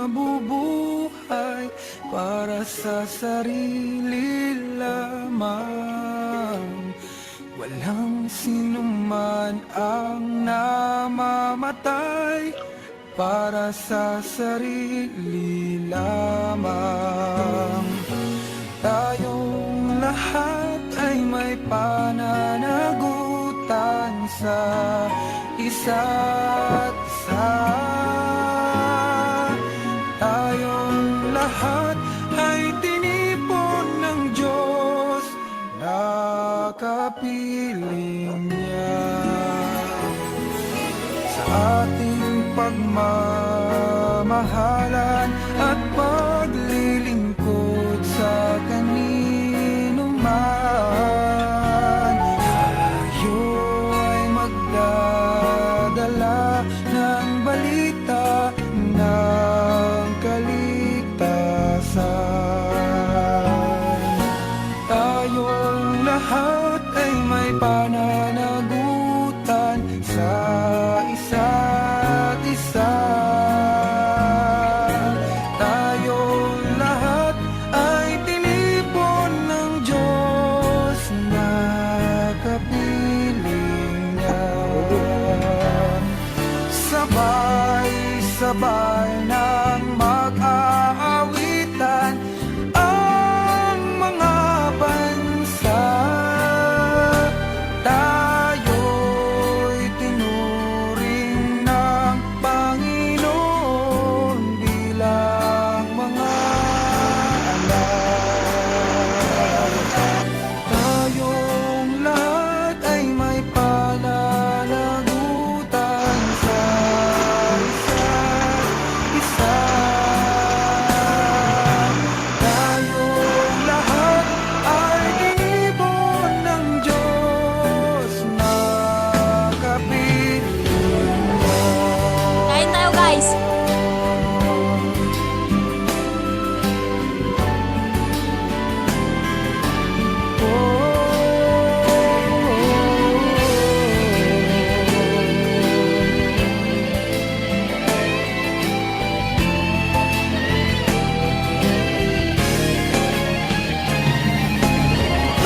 nabubuhay para sa sarili lamang. Walang sinuman ang namamatay para sa sarili lamang. Tayong lahat ay may pananagutan sa isa't isa. Tayong lahat ay tinipon ng Diyos, nakapiling niya. Sa ating pagmamahalan at paglilingkod sa kanino man, tayo ay magdadala ng balita ng kaligtasan. Tayong lahat ay may pananagutan sa isa't isa. Tayong lahat ay tinipon ng Diyos, nakapiling niya. Sabay-sabay nang mag-aawitan ang mga bansa. Tayo'y tinuring ng Panginoon bilang mga anak. Tayong lahat ay may pananagutan sa isa't isa. Tayong lahat ay tinipon ng Diyos, nakapiling niya. Kain tayo, guys.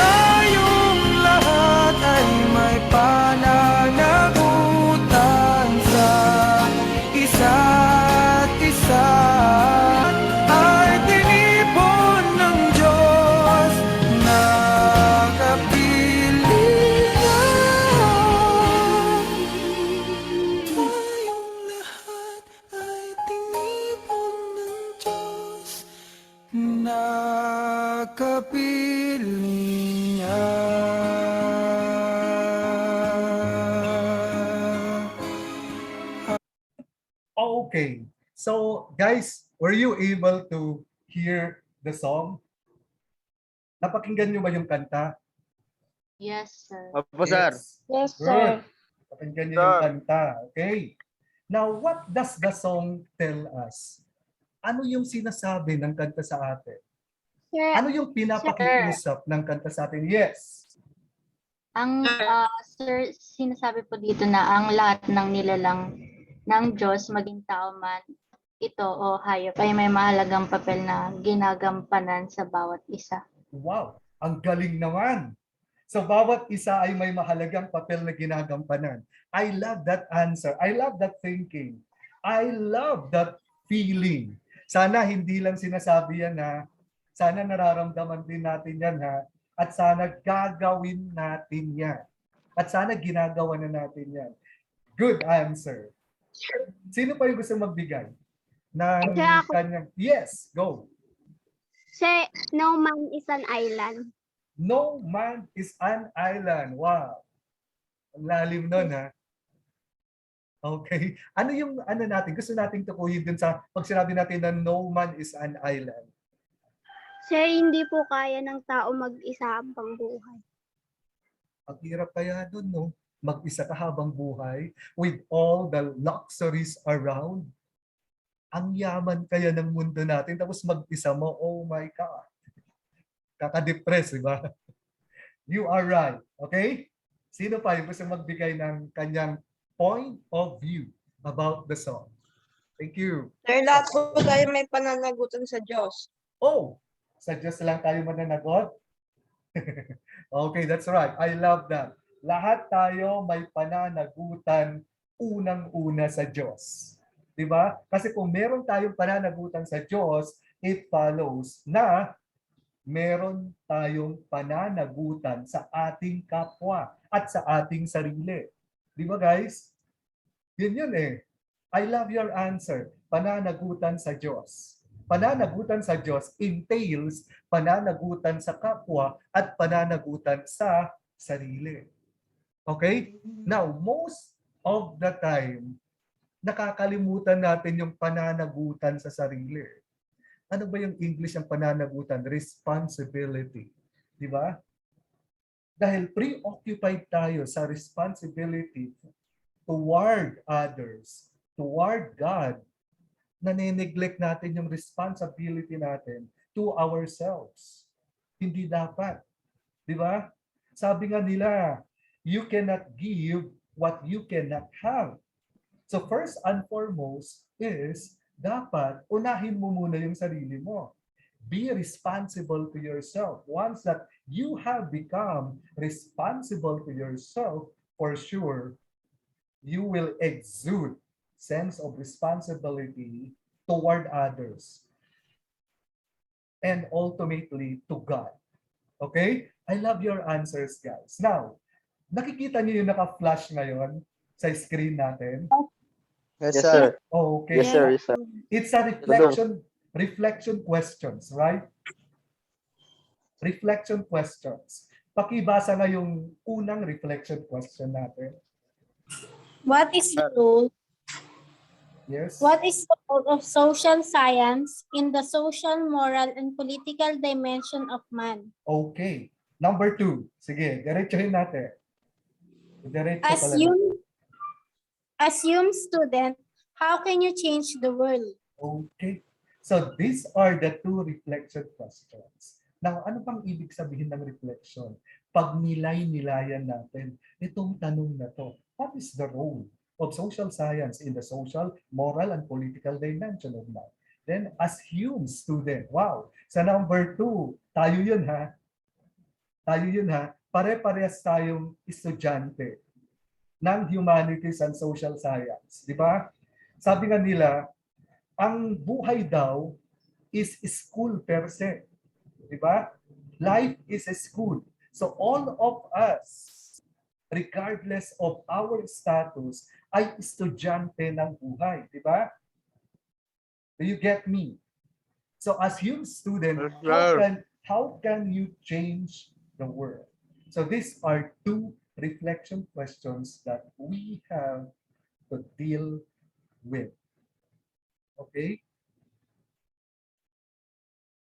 Tayong lahat ay may pananagutan sa isa't isa. Ay tinipon ng Diyos, nakapiling niya. Tayong lahat ay tinipon ng Diyos, nakapiling niya. Okay. So, guys, were you able to hear the song? Napakinggan nyo ba yung kanta? Yes, sir. Opo, sir. Yes, Good. Napakinggan nyo yung kanta. Okay. Now, what does the song tell us? Ano yung sinasabi ng kanta sa atin? Sir, Ano yung pinapakiusap ng kanta sa atin? Yes. Ang sir, sinasabi po dito na ang lahat ng nilalang ng Diyos, maging tao man ito o hayop, ay may mahalagang papel na ginagampanan sa bawat isa. Wow, ang galing naman. So bawat isa ay may mahalagang papel na ginagampanan. I love that answer. I love that thinking. I love that feeling. Sana hindi lang sinasabi yan ha. Sana nararamdaman din natin yan ha. At sana gagawin natin yan. At sana ginagawa na natin yan. Good answer. Sino pa yung gusto magbigay ng kanyang? Yes, go. Say, no man is an island. No man is an island. Wow. Ang lalim nun ha. Okay. Ano yung ano natin? Gusto nating tukuyin dun sa pag sinabi natin na no man is an island. Sir, hindi po kaya ng tao mag-isa ang pangbuhay. Ang hirap kaya dun, no? Mag-isa ka habang buhay with all the luxuries around. Ang yaman kaya ng mundo natin tapos mag-isa mo, oh my God. Kaka-depress, di ba? You are right. Okay? Sino pa yung gusto magbigay ng kanyang point of view about the song? Thank you. Sir, lahat po tayo may pananagutan sa Diyos. Oh, sa Diyos lang tayo mananagot? Okay, that's right. I love that. Lahat tayo may pananagutan unang-una sa Diyos. 'Di ba? Kasi kung meron tayong pananagutan sa Diyos, it follows na meron tayong pananagutan sa ating kapwa at sa ating sarili. 'Di ba guys? Yun eh. I love your answer. Pananagutan sa Diyos. Pananagutan sa Diyos entails pananagutan sa kapwa at pananagutan sa sarili. Okay? Now, most of the time, nakakalimutan natin yung pananagutan sa sarili. Ano ba yung English ng pananagutan? Responsibility. Di ba? Dahil preoccupied tayo sa responsibility toward others, toward God, nane-neglect natin yung responsibility natin to ourselves. Hindi dapat. Di ba? Sabi nga nila, you cannot give what you cannot have. So first and foremost is, dapat unahin mo muna yung sarili mo. Be responsible to yourself. Once that you have become responsible to yourself, for sure, you will exude sense of responsibility toward others and ultimately to God. Okay? I love your answers, guys. Now, nakikita niyo yung naka-flash ngayon sa screen natin? Yes, sir. Okay. Yes, sir. Yes, sir. It's a reflection questions, right? Reflection questions. Pakibasa na yung unang reflection question natin. What is the role? Yes. What is the role of social science in the social, moral, and political dimension of man? Okay. Number 2. Sige, diretsuhin natin. Diretso pala. Assume student, how can you change the world? Okay. So these are the 2 reflection questions. Now, ano pang ibig sabihin ng reflection? Pag nilay-nilayan natin itong tanong na to, what is the role of social science in the social, moral, and political dimension of life? Then, assume student. Wow! Sa number 2, tayo yun ha. Tayo yun ha. Pare-parehas tayong estudyante ng humanities and social science. Di ba? Sabi nga nila, ang buhay daw is school per se. Di ba? Life is a school. So all of us, regardless of our status, ay estudyante ng buhay. Di ba? Do you get me? So as you student, how can you change the world? So these are 2 reflection questions that we have to deal with. Okay?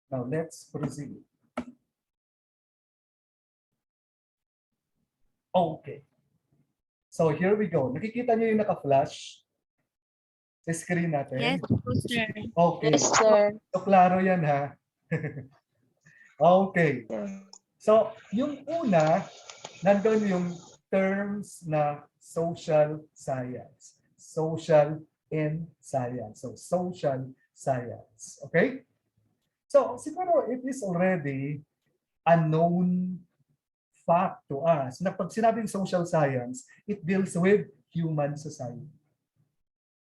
Now let's proceed. Okay. So here we go. Nakikita niyo yung naka-flash sa screen natin? Yes, sir. Okay. Yes, sir. So klaro yan ha. Okay. So yung una, nandun yung terms na social science. Social and science. So social science. Okay? So siguro it is already a known fact to us na pag sinabing social science, it deals with human society.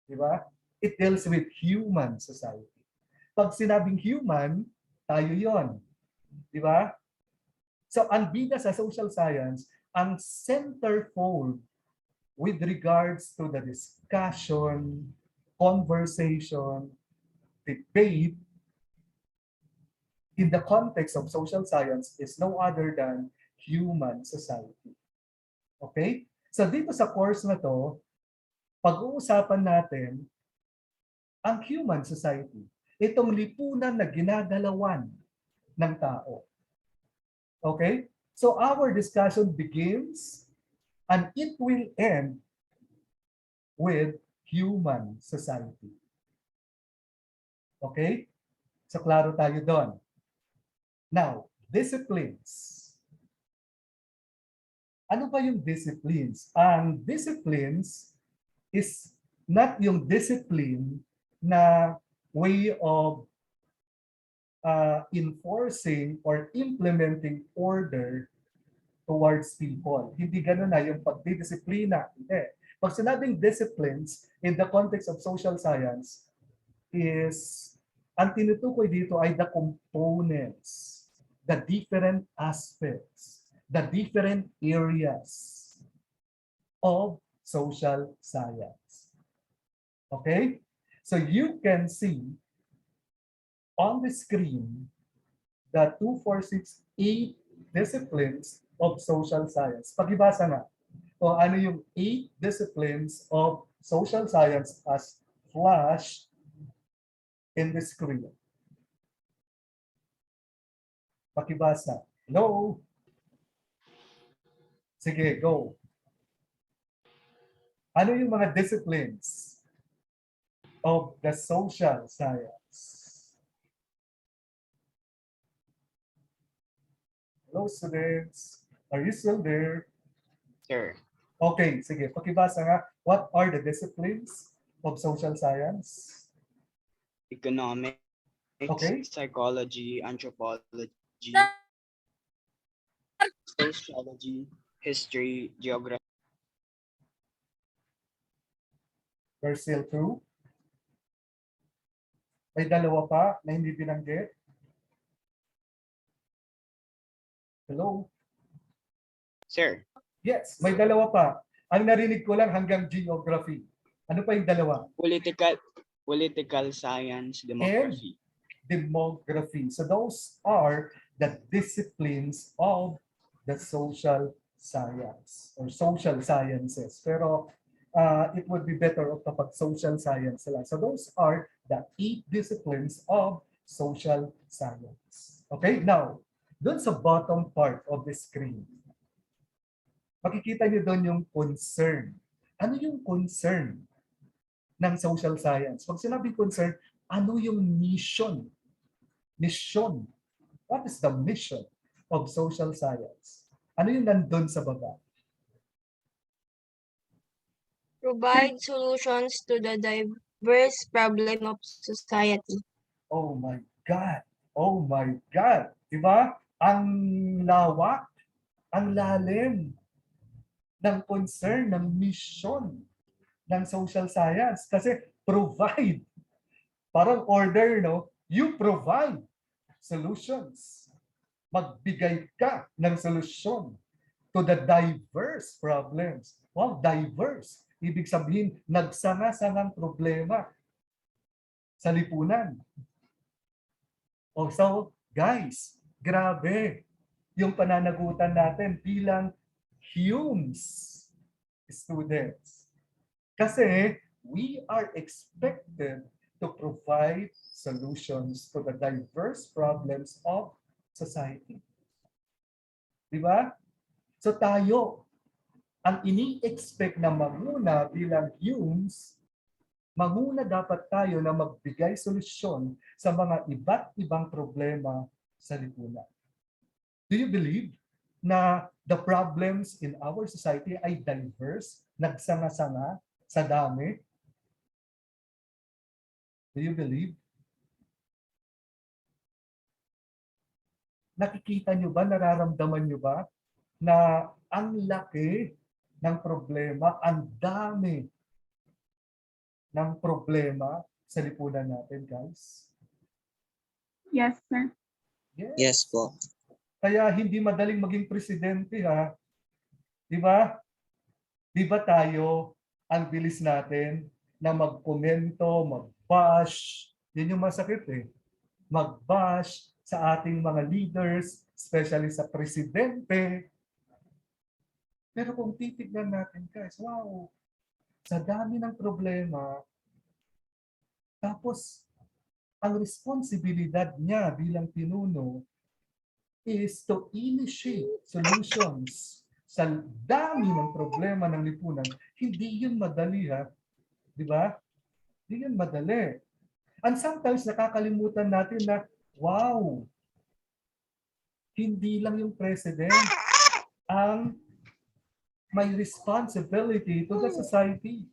Di ba? It deals with human society. Pag sinabing human, tayo yon. Di ba? So ang bida sa social science, ang centerfold with regards to the discussion, conversation, debate in the context of social science is no other than human society. Okay? So dito sa course na to, pag-uusapan natin ang human society. Itong lipunan na ginagalawan ng tao. Okay? So our discussion begins and it will end with human society. Okay? So klaro tayo doon. Now, disciplines. Ano ba yung disciplines? Ang disciplines is not yung discipline na way of enforcing or implementing order towards people. Hindi ganun na yung pagdidisiplina. Hindi. Pag sinabing disciplines in the context of social science is, ang tinutukoy dito ay the components, the different aspects, the different areas of social science. Okay? So you can see on the screen the 2468 disciplines of social science. Pakibasa nga kung ano yung 8 disciplines of social science as flash in the screen. Pakibasa. Hello? Sige, go. Ano yung mga disciplines of the social science? Hello, students. Are you still there? Sir, Okay, sige. Pakibasa nga. What are the disciplines of social science? economics, Okay. psychology, anthropology, sociology, history, geography. You're still true? May dalawa pa na hindi binanggit? Hello? Sir, Yes, may dalawa pa. Ang narinig ko lang hanggang geography. Ano pa yung dalawa? political science, demography. Demography. So those are the disciplines of the social science or social sciences. Pero it would be better kapag social science sila. So those are the 8 disciplines of social science. Okay, now, doon sa bottom part of the screen, makikita niyo doon yung concern. Ano yung concern ng social science? Pag sinabing concern, ano yung mission? Mission. What is the mission of social science? Ano yung nandun sa baba? Provide solutions to the diverse problem of society. Oh my God! Oh my God! Diba? Ang lawak, ang lalim ng concern, ng mission ng social science. Kasi provide. Parang order, no? You provide solutions. Magbigay ka ng solusyon to the diverse problems. Wow, diverse. Ibig sabihin, nagsanga-sangang problema sa lipunan. Oh, so, guys, grabe yung pananagutan natin bilang Hume's students. Kasi we are expected to provide solutions to the diverse problems of society. Di ba? So tayo, ang ini-expect na manguna bilang Humes, manguna dapat tayo na magbigay solusyon sa mga iba't ibang problema sa lipunan. Do you believe na the problems in our society ay diverse, nagsanga-sanga, sa dami? Do you believe? Nakikita nyo ba, nararamdaman nyo ba na ang laki ng problema, ang dami ng problema sa lipunan natin, guys? Yes, sir. Yes po. Kaya hindi madaling maging presidente, ha? Di ba? Di ba tayo, ang bilis natin na magkomento, mag-bash. Yun yung masakit eh. Mag-bash sa ating mga leaders, especially sa presidente. Pero kung titignan natin, guys, wow, sa dami ng problema, tapos ang responsibilidad niya bilang pinuno is to initiate solutions sa dami ng problema ng lipunan. Hindi yun madali, ha? Di ba? Hindi yun madali. And sometimes nakakalimutan natin na, wow, hindi lang yung president ang may responsibility to the society.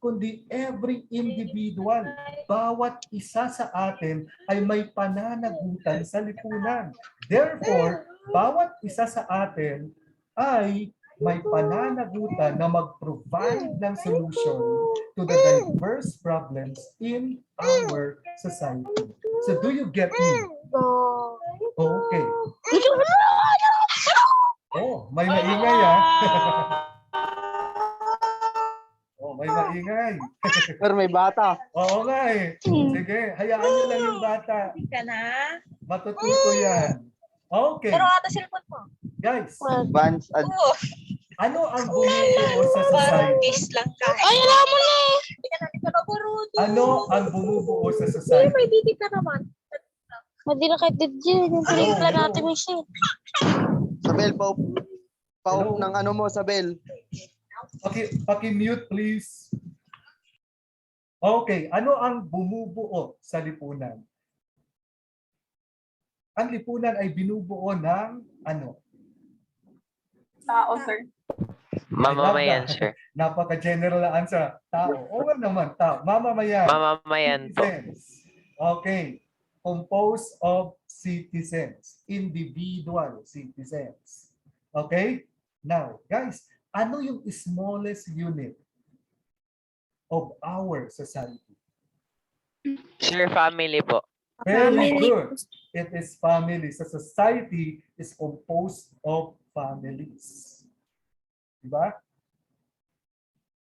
kundi every individual. Bawat isa sa atin ay may pananagutan sa lipunan. Therefore, bawat isa sa atin ay may pananagutan na mag-provide ng solution to the diverse problems in our society. So do you get me? Okay. Oh, may maingay ah. Oh, may maingay. Pero may bata. Oo nga eh. Sige, hayaan nyo lang yung bata. Ka na? Matututo yan. Okay. Pero ata cellphone mo. Guys, Advanced Oo. ano ang bumubuo sa society? Kiss lang ka. Ay, alam mo na eh. Hindi ka na dito na buruto. Ano ang bumubuo sa society? May didi ka naman. Hindi na kahit didi. Yung pinipla natin yung shit. Sabel, paup Hello? ng ano mo, Sabel. Paki-mute please. Okay, ano ang bumubuo sa lipunan? Ang lipunan ay binubuo ng ano? Tao, sir. Mamamayan, sir. Napaka-general na answer. Tao. Oo nga naman, tao. Mamamayan. Mamamayan po. Citizens. Okay. Composed of citizens. Individual citizens. Okay? Now, guys, ano yung smallest unit of our society? Sir, family po. Very good. It is family. So society is composed of families. Diba?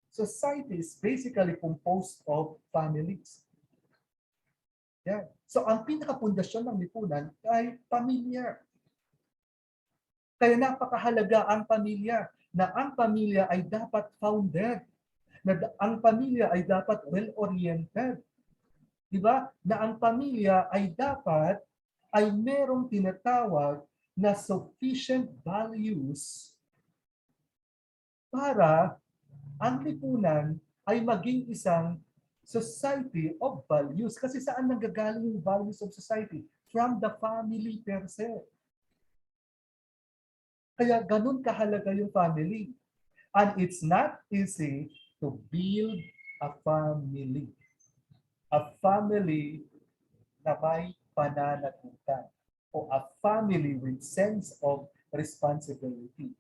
Society is basically composed of families. Yeah. So ang pinakapundasyon ng lipunan ay pamilya. Kaya napakahalaga ang pamilya, na ang pamilya ay dapat founded, na ang pamilya ay dapat well-oriented. Diba? Na ang pamilya ay dapat ay merong tinatawag na sufficient values para ang lipunan ay maging isang society of values. Kasi saan nanggagaling yung values of society? From the family per se. Kaya ganun kahalaga yung family. And it's not easy to build a family. A family na may pananagutan. O a family with sense of responsibility.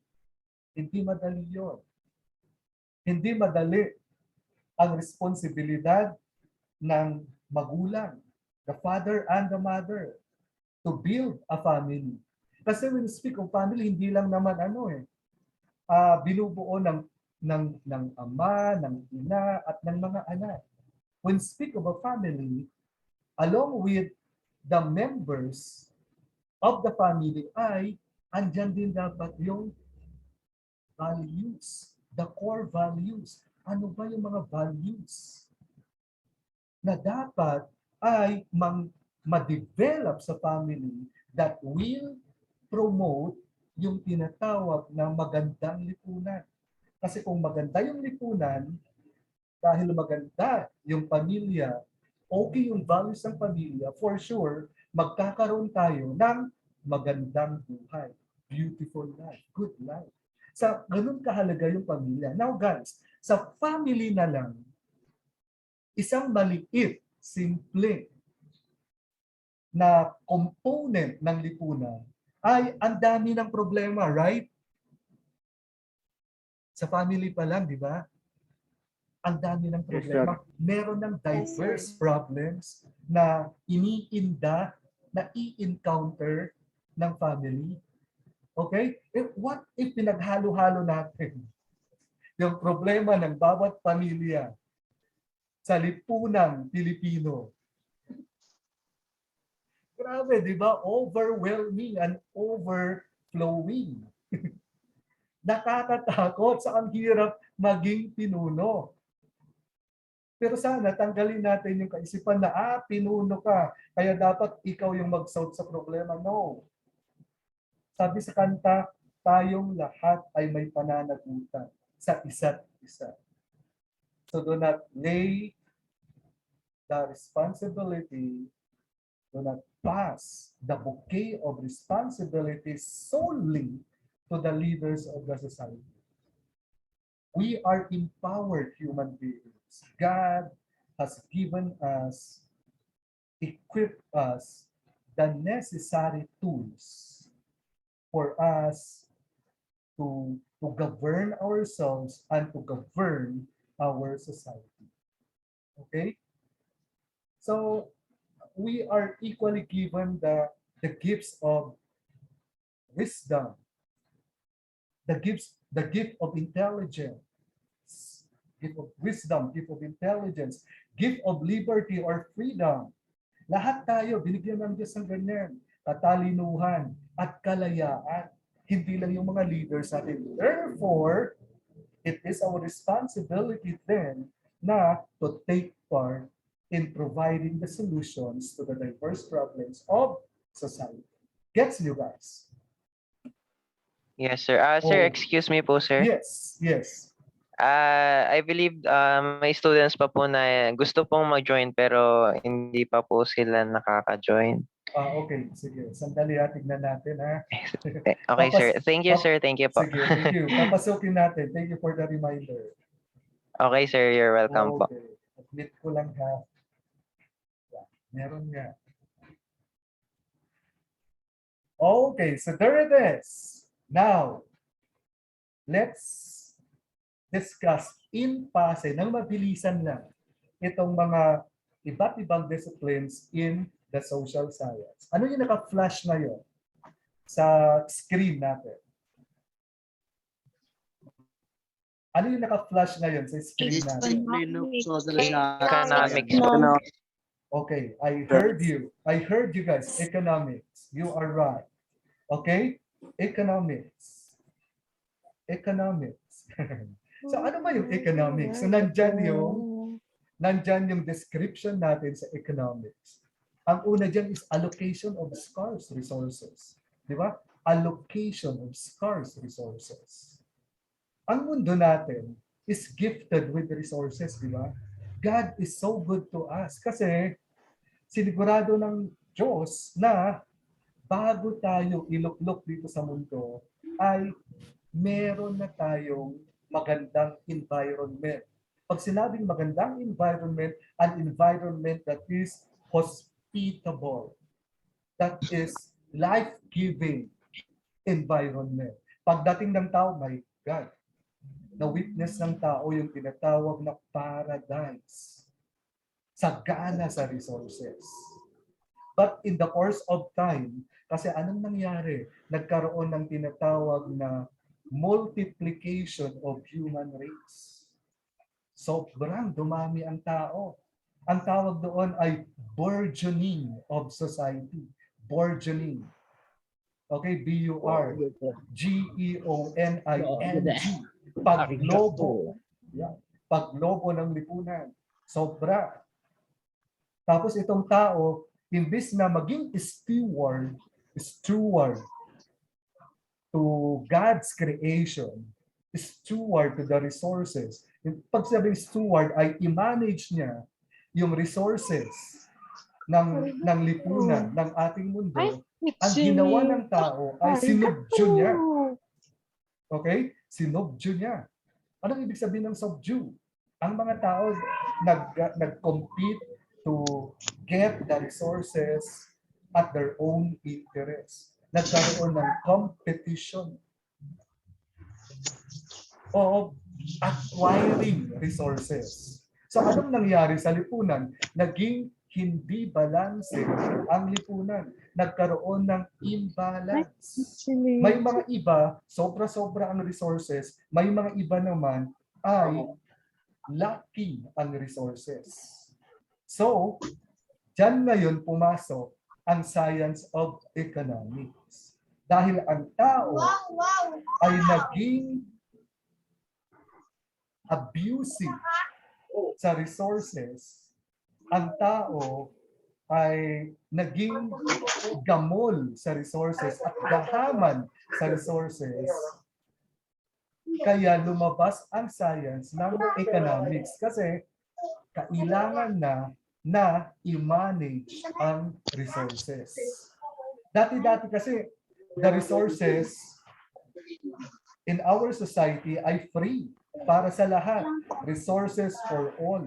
Hindi madali yun. Hindi madali ang responsibilidad ng magulang, the father and the mother, to build a family. Kasi when we speak of family, hindi lang naman binubuo ng ama, ng ina, at ng mga anak. When we speak of a family, along with the members of the family ay andyan din dapat yung values, the core values. Ano ba yung mga values na dapat ay ma-develop sa family that will promote yung tinatawag na magandang lipunan. Kasi kung maganda yung lipunan, dahil maganda yung pamilya, okay yung values ng pamilya, for sure, magkakaroon tayo ng magandang buhay. Beautiful life, good life. Sa ganun kahalaga yung pamilya. Now guys, sa family na lang, isang maliit, simple na component ng lipunan ay ang dami ng problema, right? Sa family pa lang, di ba? Ang dami ng problema. Meron ng diverse problems na iniinda, na i-encounter ng family. Okay? What if pinaghalo-halo natin yung problema ng bawat pamilya sa lipunang Pilipino? Grabe, di ba? Overwhelming and overflowing. Nakakatakot sa ang hirap maging pinuno. Pero sana tanggalin natin yung kaisipan na, pinuno ka, kaya dapat ikaw yung mag-solve sa problema. No. Sabi sa kanta, tayong lahat ay may pananagutan sa isa't isa. So do not lay the responsibility, do not pass the bouquet of responsibilities solely to the leaders of the society. We are empowered human beings. God has given us, equipped us the necessary tools for us to govern ourselves and to govern our society. Okay? So we are equally given the gifts of wisdom, the gift of intelligence, gift of wisdom, gift of intelligence, gift of liberty or freedom. Lahat tayo, binigyan ng Diyos ng ganyan. Katalinuhan at kalayaan. Hindi lang yung mga leaders natin. Therefore, it is our responsibility then na to take part in providing the solutions to the diverse problems of society. Gets you guys? Yes, sir. Sir, Oh. excuse me po, sir. Yes, yes. I believe may students pa po na gusto pong mag-join pero hindi pa po sila nakaka-join. Okay, sige. Sandali tignan natin ha. Okay, sir. Thank you, sir. Thank you po. Sige, thank you. Papasukin natin. Thank you for the reminder. Okay, sir. You're welcome po. Okay. Admit ko lang ha. Meron nga. Okay, so there it is. Now, let's discuss in passe ng mabilisan lang itong mga iba't ibang disciplines in the social science. Ano yung naka-flash na yun sa screen natin? Ano yung naka-flash ngayon sa screen natin? Economics. No. Okay, I heard you. I heard you guys. Economics. You are right. Okay? Economics. Economics. So ano ba yung economics? So nandyan yung description natin sa economics. Ang una dyan is allocation of scarce resources. Di ba? Allocation of scarce resources. Ang mundo natin is gifted with resources, di ba? God is so good to us kasi sinigurado ng Diyos na bago tayo iluklok dito sa mundo ay meron na tayong magandang environment. Pag sinabing magandang environment, an environment that is hospitable, that is life-giving environment. Pagdating ng tao, my God, na-witness ng tao yung tinatawag na paradise. Sagana sa resources. But in the course of time, kasi anong nangyari? Nagkaroon ng tinatawag na multiplication of human race. Sobrang dumami ang tao. Ang tawag doon ay burgeoning of society. Burgeoning. Okay, B-U-R-G-E-O-N-I-N-G. Paglobo. Yeah. Paglobo ng lipunan. Sobra. Tapos itong tao, imbis na maging steward to God's creation, steward to the resources. Pag sabing steward ay i-manage niya yung resources ng lipunan, ng ating mundo. Ang ginawa ng tao ay sinubdyo niya. Okay? Sinubdyo niya. Anong ibig sabihin ng subdue? Ang mga tao nag-compete to get the resources at their own interest. Nagkaroon ng competition of acquiring resources. So anong nangyari sa lipunan? Naging hindi balanse ang lipunan. Nagkaroon ng imbalance. May mga iba, sobra-sobra ang resources. May mga iba naman ay lacking ang resources. So, dyan ngayon pumasok ang science of economics. Dahil ang tao ay naging abusive sa resources, ang tao ay naging gamol sa resources at gahaman sa resources. Kaya lumabas ang science ng economics kasi kailangan na i-manage ang resources. Dati-dati kasi the resources in our society ay free. para sa lahat. Resources for all.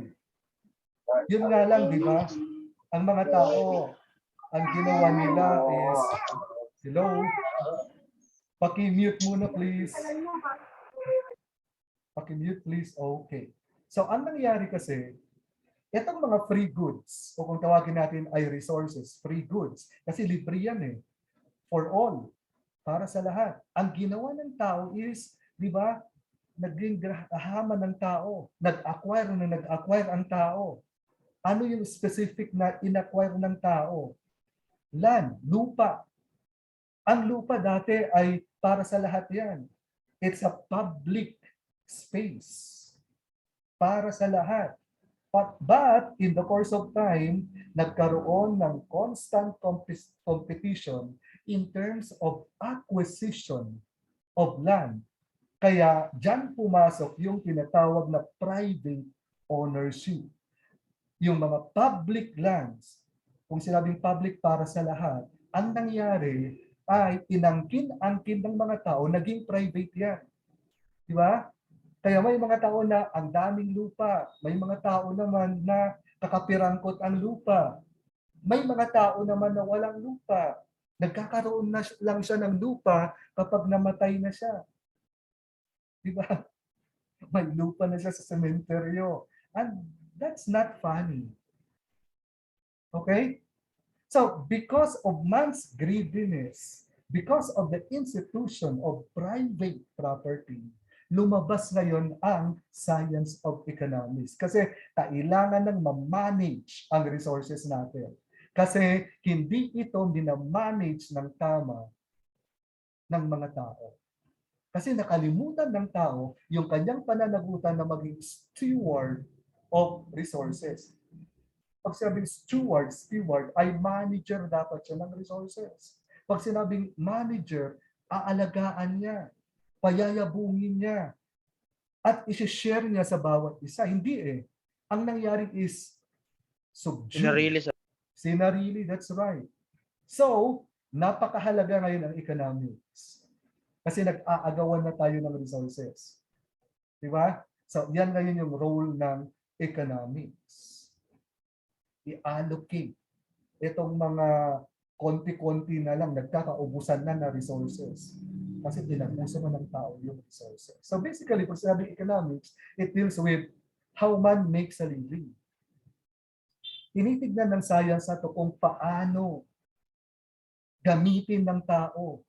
Yun nga lang, di ba? Ang mga tao, ang ginawa nila is, hello, paki-mute muna please. Paki-mute please, okay. So ang nangyari kasi, itong mga free goods, o kung tawagin natin ay resources, free goods, kasi libre yan eh, for all, para sa lahat. Ang ginawa ng tao is, di ba, naging haman ng tao, nag-acquire ang tao. Ano yung specific na in-acquire ng tao? Land, lupa. Ang lupa dati ay para sa lahat yan. It's a public space. Para sa lahat. But in the course of time, nagkaroon ng constant competition in terms of acquisition of land. Kaya dyan pumasok yung tinatawag na private ownership. Yung mga public lands, kung sinabing public para sa lahat, ang nangyari ay inangkin-angkin ng mga tao, naging private yan. Di ba? Kaya may mga tao na ang daming lupa, may mga tao naman na kakapirangkot ang lupa, may mga tao naman na walang lupa. Nagkakaroon na lang siya ng lupa kapag namatay na siya. Di ba? May lupa na siya sa sementeryo. And that's not funny. Okay? So, because of man's greediness, because of the institution of private property, lumabas ngayon ang science of economics. Kasi kailangan ng ma-manage ang resources natin. Kasi hindi ito dinamanage ng tama ng mga tao. Kasi nakalimutan ng tao yung kanyang pananagutan na maging steward of resources. Pag sinabing steward ay manager dapat siya ng resources. Pag sinabing manager, aalagaan niya, payayabungin niya, at isi-share niya sa bawat isa. Hindi eh. Ang nangyari is subdue. Sinarili, that's right. So, napakahalaga ngayon ang economics. Kasi nag-aagawan na tayo ng resources. Di ba? So, yan ngayon yung role ng economics. I-allocate itong mga konti-konti na lang, nagkakaubusan na resources. Kasi tinabuso mo ng tao yung resources. So basically, pag sabi economics, it deals with how man makes a living. Tinitignan ng science na to kung paano gamitin ng tao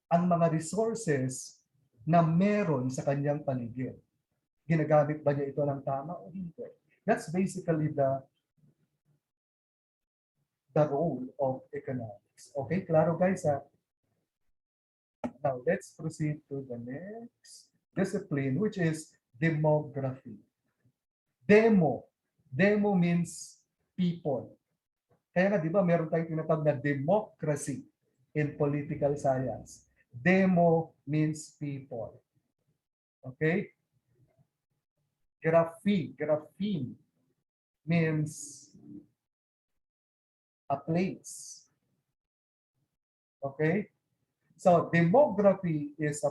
ang mga resources na meron sa kanyang paligid. Ginagamit ba niya ito ng tama o hindi? That's basically the role of economics. Okay, klaro guys ha? Now let's proceed to the next discipline, which is demography. Demo means people. Kaya nga, di ba, meron tayong tinatawag na democracy in political science. Demo means people. Okay? Grapheme means a place. Okay? So demography is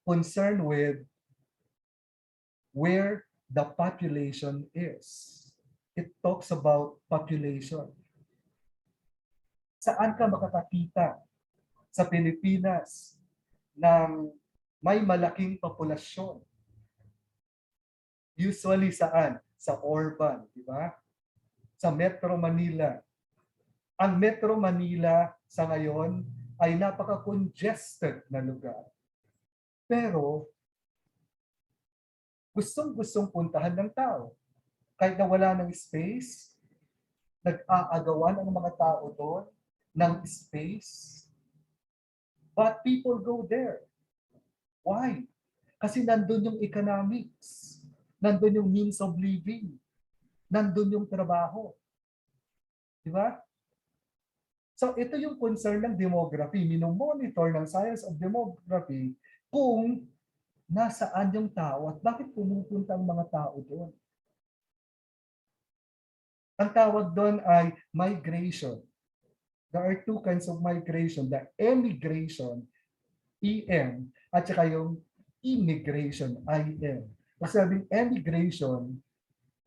concerned with where the population is. It talks about population. Saan ka makakakita sa Pilipinas ng may malaking populasyon? Usually saan? Sa urban, di ba? Sa Metro Manila. Ang Metro Manila sa ngayon ay napaka-congested na lugar. Pero gustong-gustong puntahan ng tao. Kahit na wala ng space, nag-aagawan ang mga tao doon ng space. But people go there. Why? Kasi nandun yung economics. Nandun yung means of living. Nandun yung trabaho. Di ba? So ito yung concern ng demography. Minomonitor ng science of demography kung nasaan yung tao at bakit pumupunta ang mga tao doon. Ang tawag doon ay migration. There are two kinds of migration. The emigration EM, at saka yung immigration, IM. Pag sabing emigration,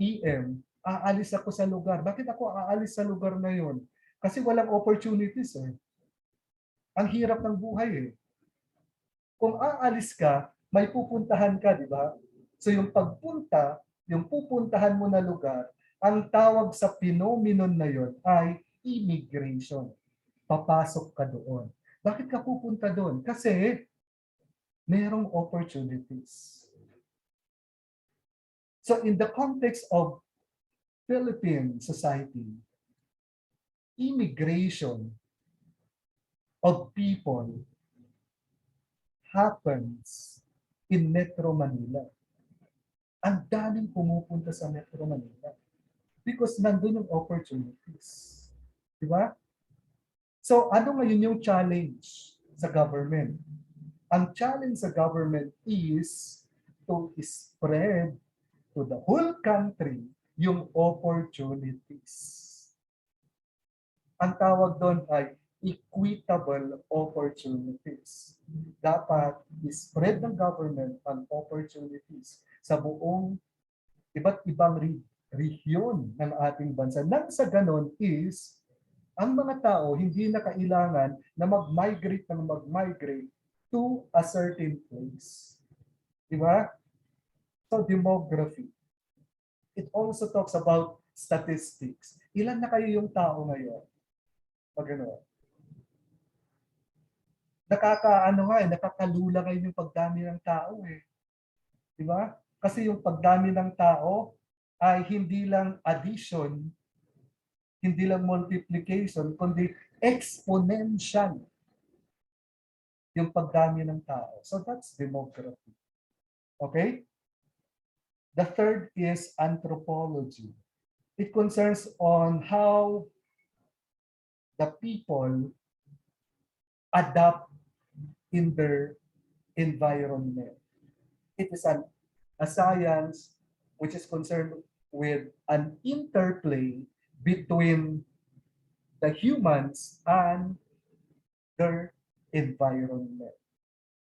EM, aalis ako sa lugar. Bakit ako aalis sa lugar na yun? Kasi walang opportunities eh. Ang hirap ng buhay eh. Kung aalis ka, may pupuntahan ka, di ba? So yung pagpunta, yung pupuntahan mo na lugar, ang tawag sa phenomenon na yon ay immigration. Papasok ka doon. Bakit ka pupunta doon? Kasi merong opportunities. So in the context of Philippine society, immigration of people happens in Metro Manila. Ang daming pumupunta sa Metro Manila because nandun yung opportunities. Di ba? So ano ngayon yung challenge sa government? Ang challenge sa government is to spread to the whole country yung opportunities. Ang tawag doon ay equitable opportunities. Dapat spread ng government ang opportunities sa buong iba't ibang rehiyon ng ating bansa. Nang sa ganon is, ang mga tao hindi na kailangan na mag-migrate to a certain place. Di ba? So, demography. It also talks about statistics. Ilan na kayo yung tao ngayon? Pag ano? Nakakalula kayo yung pagdami ng tao eh. Di ba? Kasi yung pagdami ng tao ay hindi lang addition, hindi lang multiplication, kundi exponential yung pagdami ng tao. So that's demography. Okay? The third is anthropology. It concerns on how the people adapt in their environment. It is a science which is concerned with an interplay between the humans and their environment.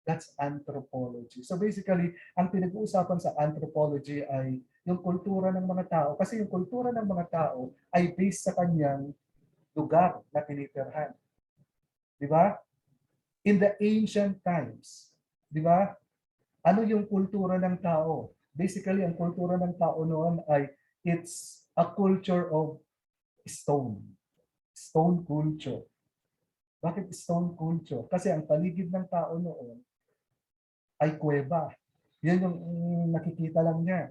That's anthropology. So basically, ang pinag-uusapan sa anthropology ay yung kultura ng mga tao. Kasi yung kultura ng mga tao ay based sa kanyang lugar na tinitirhan. Di ba? In the ancient times, di ba? Ano yung kultura ng tao? Basically, ang kultura ng tao noon ay it's a culture of stone. Stone culture. Bakit stone culture? Kasi ang paligid ng tao noon ay kuweba. Yan yung nakikita lang niya.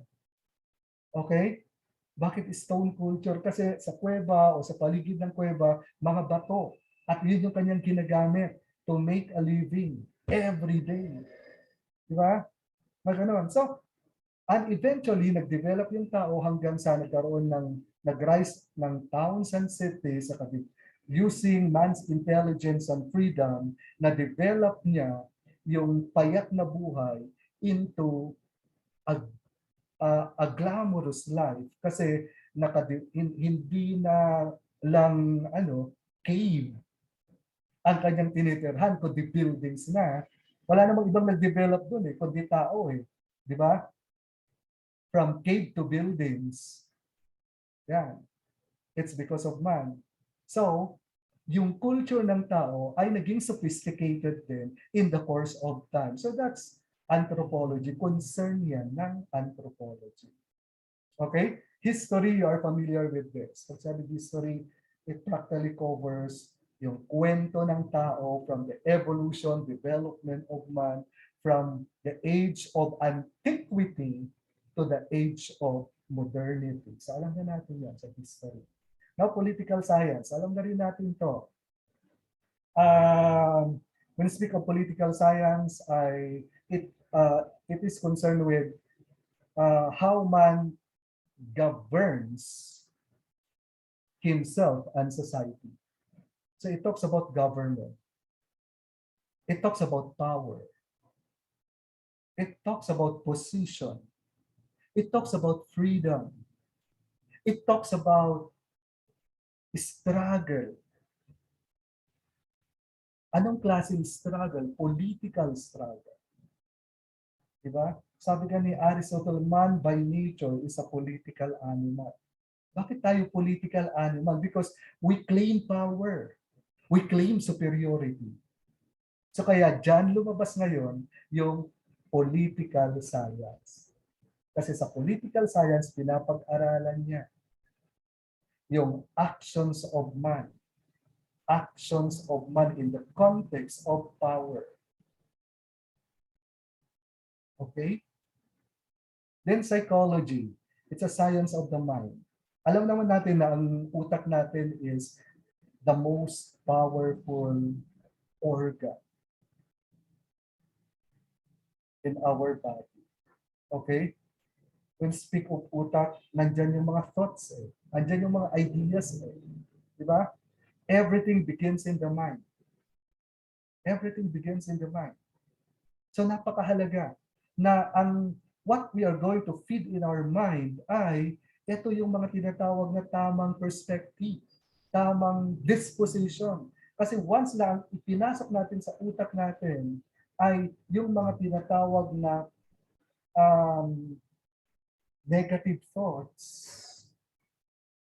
Okay? Bakit stone culture? Kasi sa kuweba o sa paligid ng kuweba, mga bato. At yun yung kanyang ginagamit to make a living every day. Di ba? Maganon. So, and eventually, nag-develop yung tao hanggang sa nag-rise ng towns and cities using man's intelligence and freedom, na-develop niya yung payak na buhay into a glamorous life kasi hindi na lang cave ang kanyang tinitirhan, kundi buildings na. Wala namang ibang nag-develop doon kundi tao Di ba? From cave to buildings. Yan. It's because of man. So, yung culture ng tao ay naging sophisticated din in the course of time. So that's anthropology. Concern yan ng anthropology. Okay? History, you are familiar with this. Pag sabi history, it practically covers yung kwento ng tao from the evolution, development of man, from the age of antiquity to the age of modernity. So alam na natin yan sa history. Now, political science. Alam na rin natin to. When we speak of political science, it is concerned with how man governs himself and society. So it talks about government. It talks about power. It talks about position. It talks about freedom. It talks about struggle. Anong klaseng struggle? Political struggle. Diba? Sabi nga ni Aristotle, man by nature is a political animal. Bakit tayo political animal? Because we claim power. We claim superiority. So kaya dyan lumabas ngayon yung political science. Kasi sa political science, pinapag-aralan niya yung actions of man. Actions of man in the context of power. Okay? Then psychology. It's a science of the mind. Alam naman natin na ang utak natin is the most powerful organ in our body. Okay? When speak of utak, nandyan yung mga thoughts eh. Nandyan yung mga ideas eh. Di ba? Everything begins in the mind. Everything begins in the mind. So napakahalaga na ang what we are going to feed in our mind ay ito yung mga tinatawag na tamang perspective, tamang disposition. Kasi once lang ipinasok natin sa utak natin ay yung mga tinatawag na negative thoughts,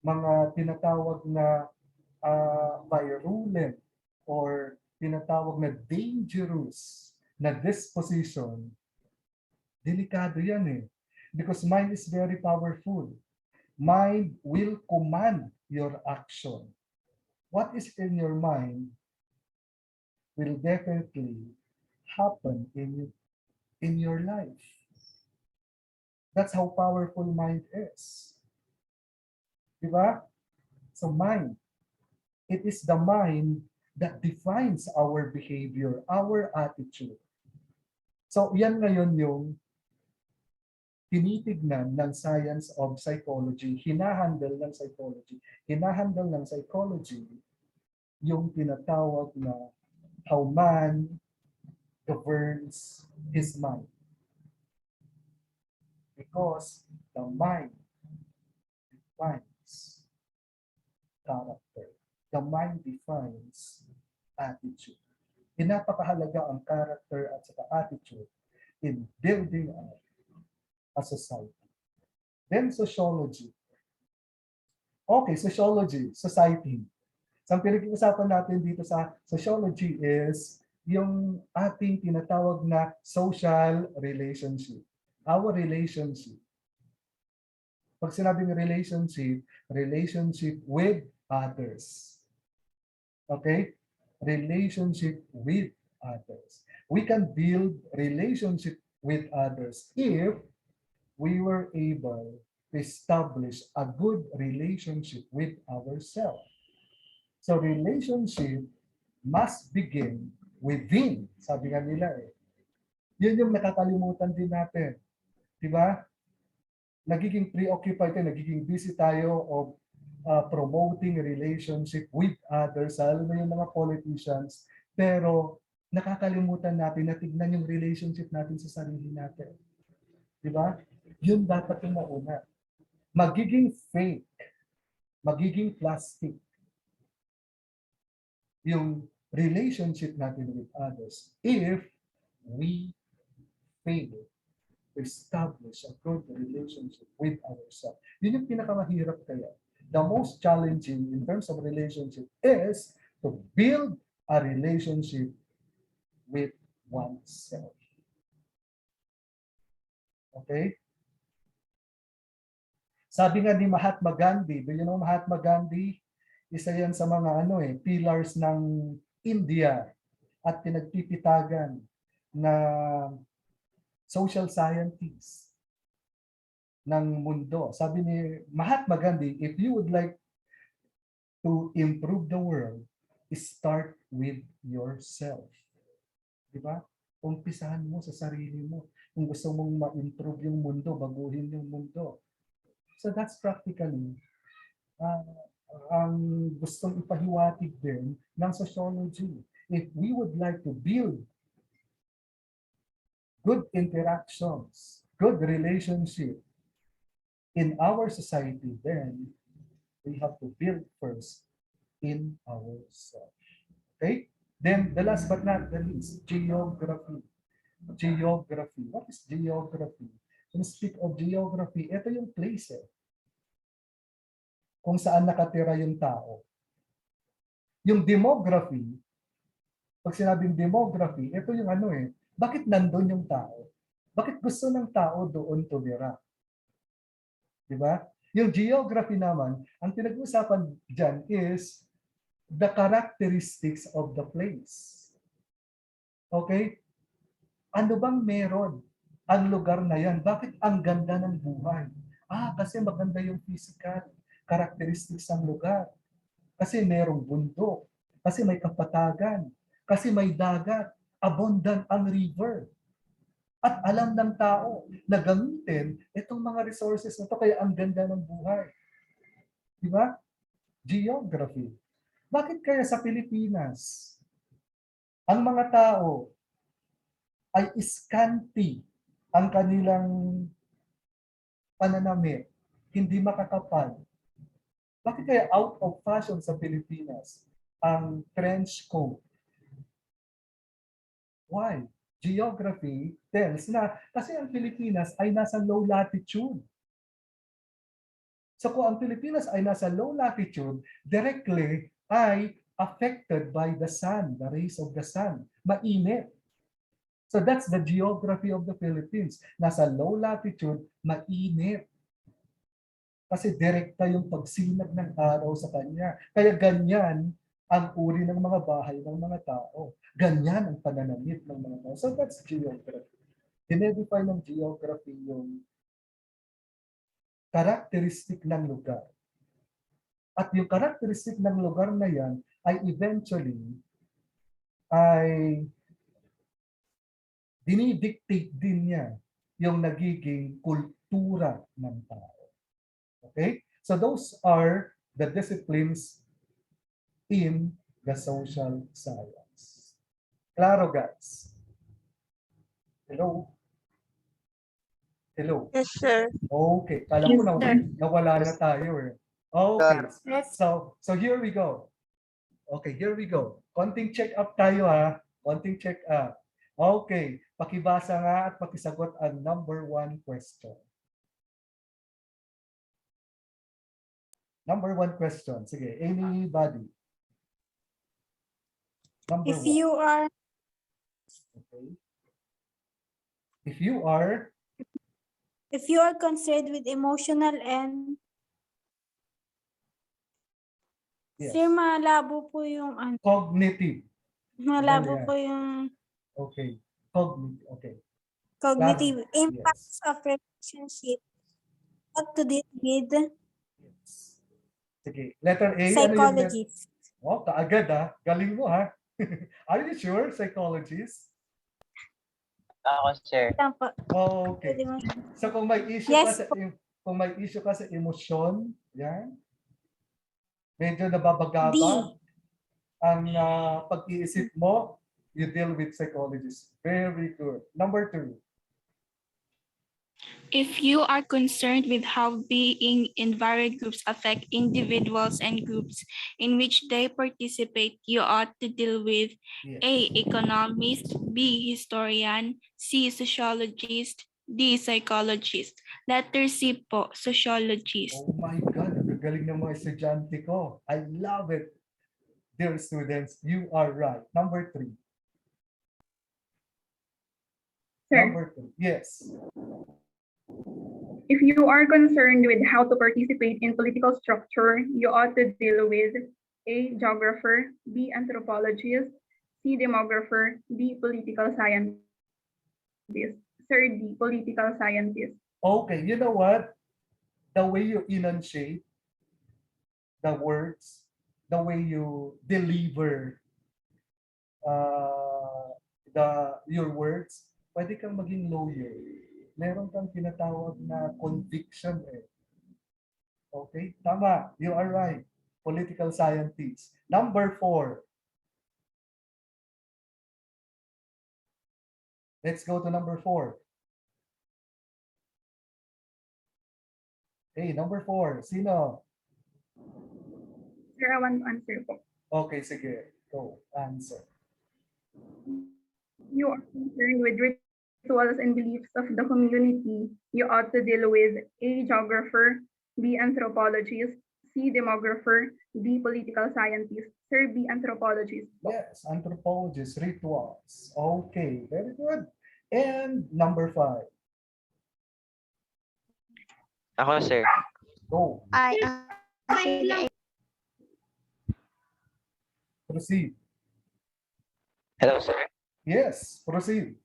mga tinatawag na virulent or tinatawag na dangerous na disposition, delikado yan eh. Because mind is very powerful. Mind will command your action. What is in your mind will definitely happen in your life. That's how powerful mind is. Diba? So mind, it is the mind that defines our behavior, our attitude. So yan ngayon yung tinitignan ng science of psychology, hinahandle ng psychology. Hinahandle ng psychology yung tinatawag na how man governs his mind. Because the mind defines character. The mind defines attitude. Pinapakahalaga ang character at saka attitude in building a society. Then sociology. Okay, sociology, society. So ang pinag-uusapan natin dito sa sociology is yung ating tinatawag na social relationship. Our relationship. Pag sinabing relationship, relationship with others. Okay? Relationship with others. We can build relationship with others if we were able to establish a good relationship with ourselves. So relationship must begin within. Sabi nga nila eh. Yun yung nakakalimutan din natin. Diba? Nagiging preoccupied tayo, nagiging busy tayo of promoting relationship with others, lalo na yung mga politicians, pero nakakalimutan natin na tignan yung relationship natin sa sarili natin. Diba? Yun dapat yung mauna. Magiging fake, magiging plastic yung relationship natin with others if we fail to establish a good relationship with ourselves. Yun yung pinakamahirap kaya. The most challenging in terms of relationship is to build a relationship with oneself. Okay? Sabi nga ni Mahatma Gandhi, do you know Mahatma Gandhi? Isa yan sa mga pillars ng India at pinagpipitagan na social scientists ng mundo. Sabi ni Mahatma Gandhi, if you would like to improve the world, start with yourself. Diba? Umpisahan mo sa sarili mo. Kung gusto mong ma-improve yung mundo, baguhin yung mundo. So that's practically ang gustong ipahiwatig din ng sociology. If we would like to build good interactions, good relationship in our society, then we have to build first in ourselves. Okay? Then the last but not the least, geography. Geography. What is geography? When we speak of geography, ito yung place kung saan nakatira yung tao. Yung demography, pag sinabing demography, ito yung bakit nandun yung tao? Bakit gusto ng tao doon tumira? Di ba? Yung geography naman, ang pinag-uusapan dyan is the characteristics of the place. Okay? Ano bang meron ang lugar na yan? Bakit ang ganda ng buhay? Kasi maganda yung physical characteristics ng lugar. Kasi merong bundok. Kasi may kapatagan. Kasi may dagat. Abundant ang river. At alam ng tao na gamitin itong mga resources na ito kaya ang ganda ng buhay. Di ba? Geography. Bakit kaya sa Pilipinas, ang mga tao ay scanty ang kanilang pananamit, hindi makakapal? Bakit kaya out of fashion sa Pilipinas ang trench coat? Why? Geography tells na kasi ang Pilipinas ay nasa low latitude. So kung ang Pilipinas ay nasa low latitude, directly ay affected by the sun, the rays of the sun. Mainit. So that's the geography of the Philippines. Nasa low latitude, mainit. Kasi direkta yung pagsinag ng araw sa kanya. Kaya ganyan ang uri ng mga bahay ng mga tao. Ganyan ang pananamit ng mga tao. So that's geography. Dinedefine ng geography yung characteristic ng lugar. At yung characteristic ng lugar na yan ay eventually ay dinidictate din niya yung nagiging kultura ng tao. Okay? So those are the disciplines in the social science. Claro, guys? Hello? Hello? Yes, sir. Okay. Kala ko nawala na tayo eh. Okay. Yes. So here we go. Okay, here we go. Konting check up tayo ha. Konting check up. Okay. Pakibasa nga at pakisagot ang number 1 question. Number 1 question. Sige, anybody? Number If 1. you are Okay. If you are concerned with emotional and yes. sir, malabo po yung Cognitive. malabo Yan. po yung Okay. Cognitive. Okay. cognitive Claro. impacts of relationship up to deal with Yes. Sige. Letter A. Ano yung psychologist. kaagad ha. Galing mo ha. Are you sure, psychologist? Ako, sir. Tampo. Okay. So kung may issue Yes, ka sa emosyon, yan. Medyo nababagabag ang pag-iisip mo, you deal with psychologist. Very good. Number 2. If you are concerned with how being in varied groups affect individuals and groups in which they participate, you ought to deal with Yes. A. Economist, B. Historian, C. Sociologist, D. Psychologist. Letter C po, Sociologist. Oh my God, ang galing ng mga estudyante ko. I love it. Dear students, you are right. Number 3. Sir. Number 3. Yes. If you are concerned with how to participate in political structure, you ought to deal with A. Geographer, B. Anthropologist, C. Demographer, D. Political scientist. Sir, D. Political scientist. Okay, you know what? The way you enunciate the words, the way you deliver your words, pwede kang maging lawyer. Meron kang tinatawag na conviction eh. Okay? Tama. You are right. Political scientist. Number 4. Let's go to number 4. Hey, number 4. Sino? Sir, I want to answer po. Okay, sige. Go. Answer. You are concerned with rituals and beliefs of the community. You ought to deal with A, geographer, B, anthropologist, C, demographer, D, political scientist. Sir, B, anthropologist. Yes, anthropologist, rituals. Okay, very good. And number 5, Ako, sir. go, I proceed. Hello, sir. Yes, proceed.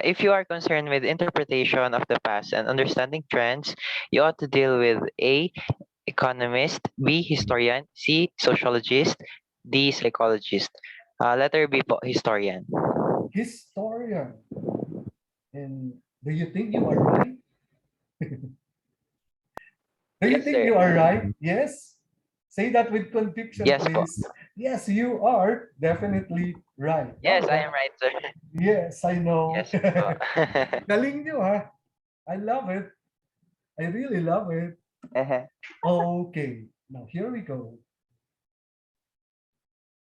If you are concerned with interpretation of the past and understanding trends, you ought to deal with A, economist, B, historian, C, sociologist, D, psychologist. Letter B po, historian. Historian. And do you think you are right? Do you Yes, think sir. you are right? Yes? Say that with conviction, Yes po. please. Yes, you are definitely right. Yes, Oh, I am right, sir. yes, I know. Yes po. Galing nyo, ha? I love it. I really love it. Okay, now here we go.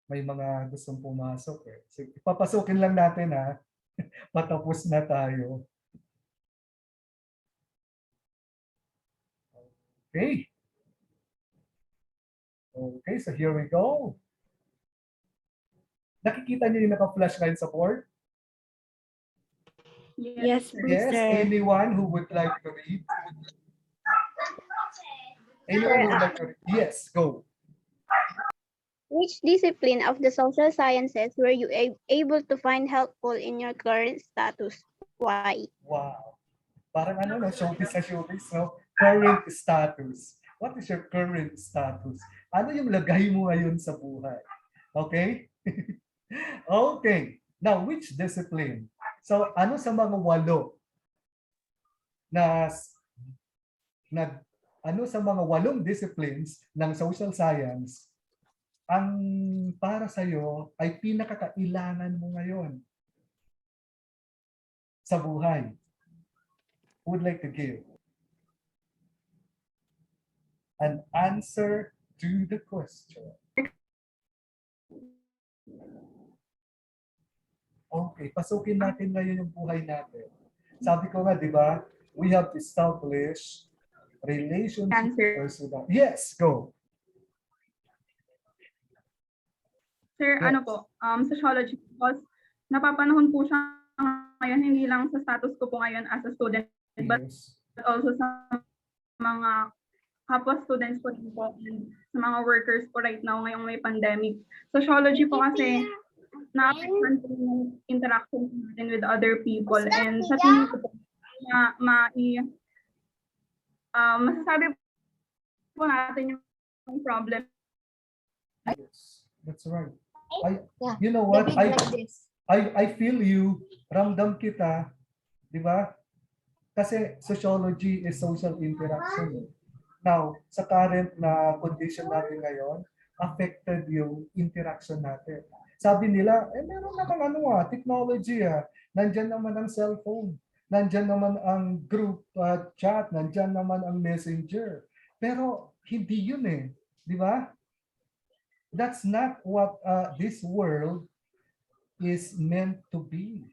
May mga gustong pumasok eh. Sige, papasukin lang natin ha. Patapos na tayo. Okay. Okay, so here we go. Nakikita niyo yung naka-flash ngayon sa board? Yes, sir. Yes, sir. anyone who would like to read? Anyone who would like to read? Yes, go. Which discipline of the social sciences were you able to find helpful in your current status? Why? Wow. Parang ano, no? Showbiz sa showbiz, no? Current status. What is your current status? Ano yung lagay mo ngayon sa buhay? Okay? Okay. Now, which discipline? So, ano sa mga 8 na ano sa mga 8 disciplines ng social science ang para sa iyo ay pinakakailangan mo ngayon sa buhay? Who would like to give an answer to the question? Okay, pasukin natin ngayon yung buhay natin. Sabi ko nga, di ba, we have established relationships with that. Yes, go. Sir, Yes. ano po, sociology because napapanahon po siya ngayon, hindi lang sa status ko po ngayon as a student, but Yes. also sa mga kapwa students po rin po and sa mga workers po right now ngayong may pandemic. Sociology po kasi na-apektuhan po yung interaction natin with other people and sa tingin ko po na masasabi po natin yung problem. Yes, that's right. You know what? I feel you, ramdam kita, di ba? Kasi sociology is social interaction. Now, sa current na condition natin ngayon, affected yung interaction natin. Sabi nila, meron naman technology Nandyan naman ang cellphone. Nandyan naman ang group chat. Nandyan naman ang messenger. Pero hindi yun Di ba? That's not what this world is meant to be.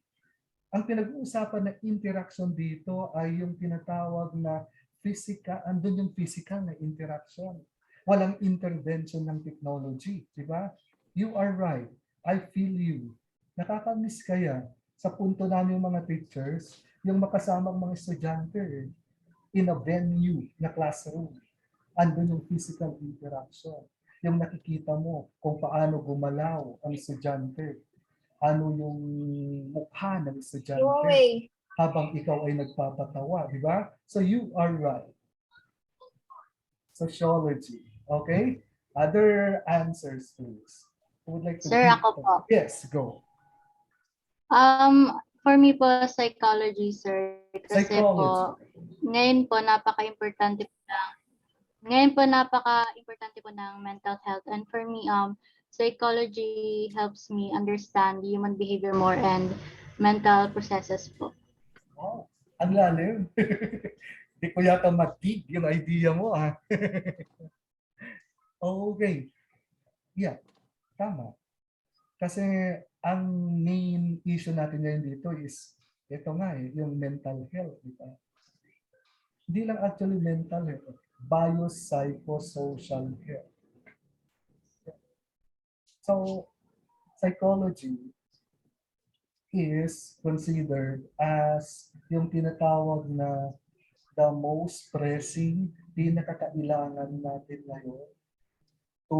Ang pinag-uusapan na interaction dito ay yung tinatawag na physical, andun yung physical na interaction. Walang intervention ng technology, di ba? You are right. I feel you. Nakakamiss kaya sa punto namin yung mga teachers, yung makasamang mga estudyante in a venue na classroom. Andun yung physical interaction. Yung nakikita mo kung paano gumalaw ang estudyante. Ano yung mukha ng estudyante habang ikaw ay nagpapatawa, di ba? So you are right. Sociology. Okay? Other answers, please. Who would like to Sir, give? ako po. Yes, go. For me po, psychology, sir. Kasi po, ngayon po, napaka-importante po ng mental health. And for me, psychology helps me understand human behavior more and mental processes po. Oh, ang lalim. Hindi ko yata matig yung idea mo. Okay. Yeah. Tama. Kasi ang main issue natin ngayon dito is, ito nga yung mental health. Diba? Hindi lang actually mental health, biopsychosocial health. So, psychology is considered as yung tinatawag na the most pressing, pinakakailangan natin ngayon to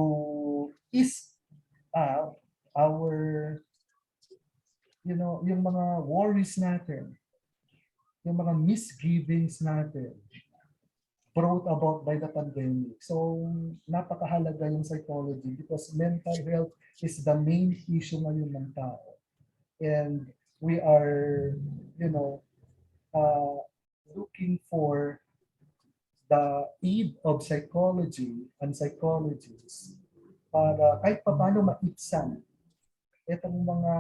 ease our, yung mga worries natin, yung mga misgivings natin brought about by the pandemic. So, napakahalaga yung psychology because mental health is the main issue ngayon ng tao. And we are, looking for the aid of psychology and psychologists para kahit paano maipsan itong mga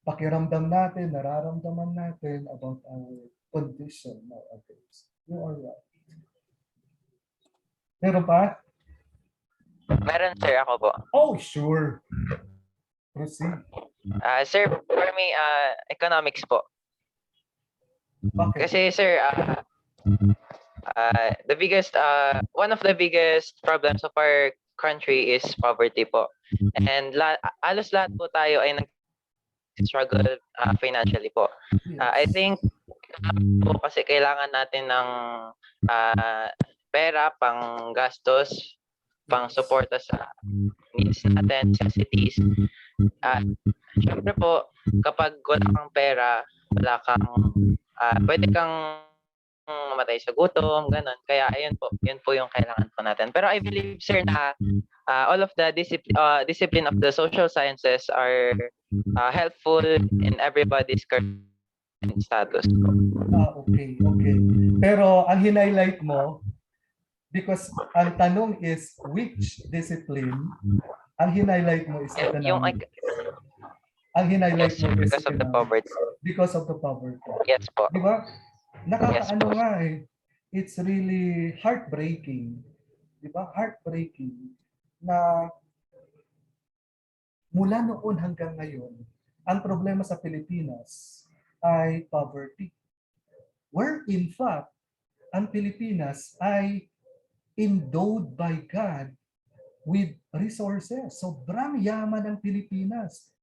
pakiramdam natin, nararamdaman natin about our condition nowadays. You are right. Meron pa? Meron, sir, ako po. Oh, sure. Proceed. Sir, for me, economics po. Okay. Kasi, sir, one of the biggest problems of our country is poverty po. And halos lahat po tayo ay nag-struggle financially po. I think po kasi kailangan natin ng pera pang gastos, pang suporta sa needs natin, necessities. Syempre po, kapag wala kang pera, wala kang, pwede kang mamatay sa gutom, ganun. Kaya ayun po, yun po yung kailangan po natin. Pero I believe, sir, na all of the discipline of the social sciences are helpful in everybody's current status. Okay. Pero ang highlight mo, because ang tanong is which discipline, ang highlight mo is economics. Ang highlight mo is because of the poverty. Because of the poverty. Yes po. Di ba? Nakakaano Yes, nga It's really heartbreaking. Di ba? Heartbreaking na mula noon hanggang ngayon, ang problema sa Pilipinas ay poverty. Where in fact, ang Pilipinas ay endowed by God with resources. Sobrang yaman ng Pilipinas.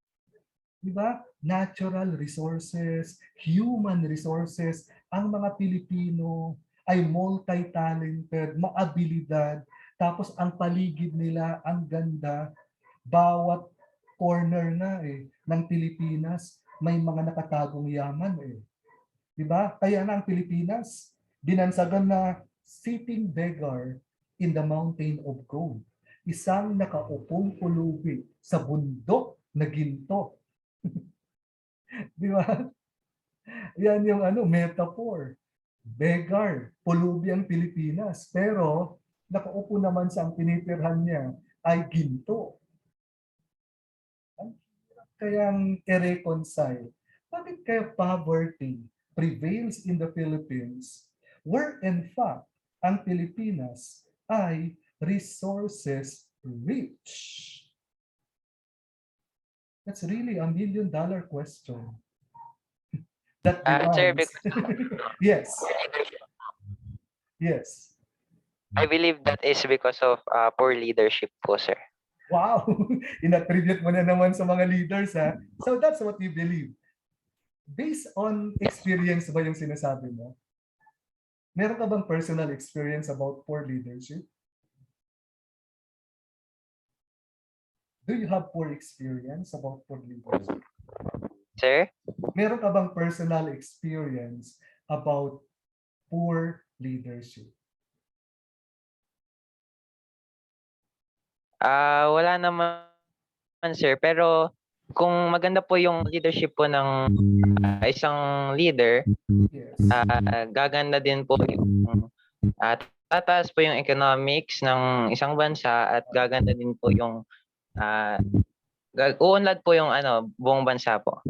Diba? Natural resources, human resources. Ang mga Pilipino ay multi-talented, maabilidad. Tapos ang paligid nila, ang ganda. Bawat corner na ng Pilipinas, may mga nakatagong yaman Diba? Kaya na ang Pilipinas, binansagan na sitting beggar in the mountain of gold. Isang nakaupong pulubi sa bundok na ginto. Di ba? Yan yung metaphor. Beggar, pulubi ang Pilipinas. Pero nakaupo naman sa ang tinitirhan niya ay ginto. Kayang i-reconcile. Bakit kaya poverty prevails in the Philippines where in fact ang Pilipinas ay resources rich? That's really a $1 million question. That Sir, demands. Yes. Yes. I believe that is because of poor leadership po, sir. Wow. In-attribute mo na naman sa mga leaders ha. So that's what you believe. Based on experience ba yung sinasabi mo? Meron ka bang personal experience about poor leadership? Do you have poor experience about poor leadership? Sir? Meron ka bang personal experience about poor leadership? Wala naman, sir. Pero kung maganda po yung leadership po ng isang leader, Yes. gaganda din po yung tataas po yung economics ng isang bansa at gaganda din po yung uunlad po yung buong bansa po.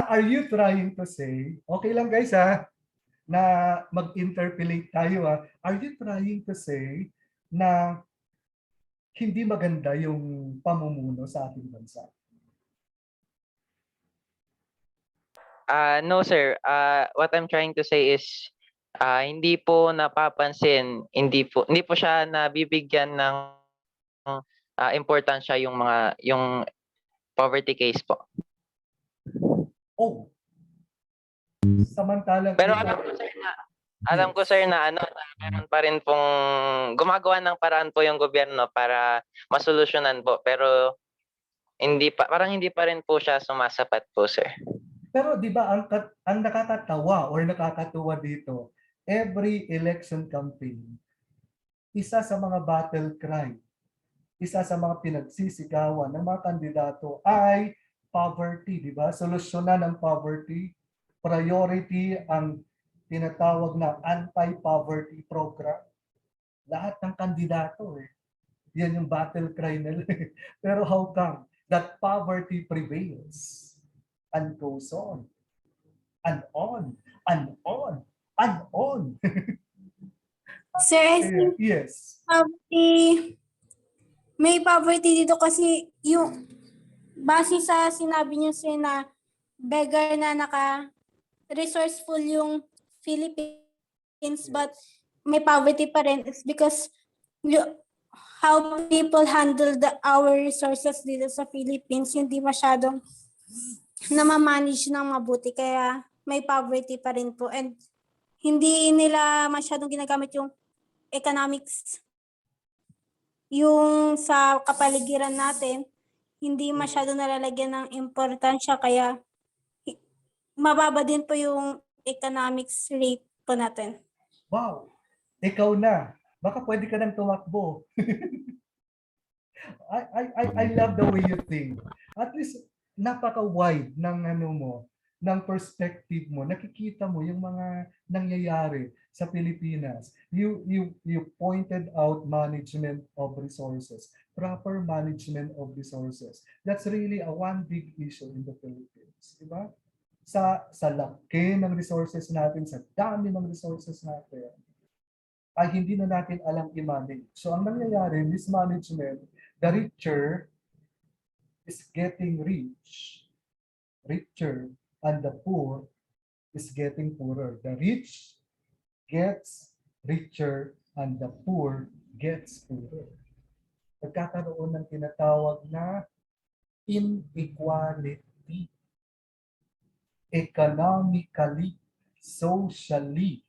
Are you trying to say, okay lang guys na mag-interpolate tayo Are you trying to say na hindi maganda yung pamumuno sa ating bansa. No sir, what I'm trying to say is hindi po napapansin, hindi po siya nabibigyan ng importansya yung poverty case po. Oh. Samantalang Pero ito, alam ko sir na meron pa rin pong gumagawa ng paraan po yung gobyerno para masolusyonan po, pero parang hindi pa rin po siya sumasapat po sir. pero di ba ang nakakatawa or nakakatuwa dito, every election campaign, isa sa mga battle cry, isa sa mga pinagsisigawan ng mga kandidato ay poverty, di ba? Solusyonan ng poverty, priority ang tinatawag na anti-poverty program. Lahat ng kandidato yan yung battle cry nila. Pero how come that poverty prevails and goes on and on and on and on? Sir, I think Yes. may poverty dito kasi yung base sa sinabi niyo sir na beggar na resourceful yung Philippines but may poverty pa rin. It's because how people handle our resources dito sa Philippines hindi masyadong namamanage ng mabuti kaya may poverty pa rin po and hindi nila masyadong ginagamit yung economics yung sa kapaligiran natin hindi masyado nalalagyan ng importansya kaya mababa din po yung economics rate po natin. Wow. Ikaw na. Baka pwede ka nang tumakbo. I love the way you think. At least napaka-wide ng ng perspective mo. Nakikita mo yung mga nangyayari sa Pilipinas. You pointed out management of resources, proper management of resources. That's really a one big issue in the Philippines, di ba? Sa laki ng resources natin, sa dami ng resources natin, ay hindi na natin alam i-manage. So ang nangyayari, mismanagement, the richer is getting richer, and the poor is getting poorer. The rich gets richer and the poor gets poorer. Nagkakaroon ng tinatawag na inequality. Economically, socially,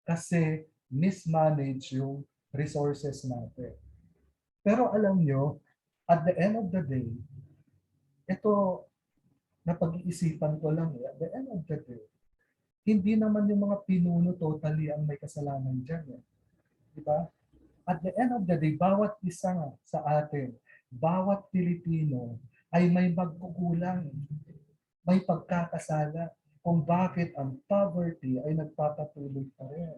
kasi mismanage yung resources natin. Pero alam nyo, at the end of the day, ito, napag-iisipan ko lang at the end of the day, hindi naman yung mga pinuno totally ang may kasalanan dyan. Di ba? At the end of the day, bawat isa sa atin, bawat Pilipino ay may magkukulang, may pagkakasala kung bakit ang poverty ay nagpapatuloy pa rin.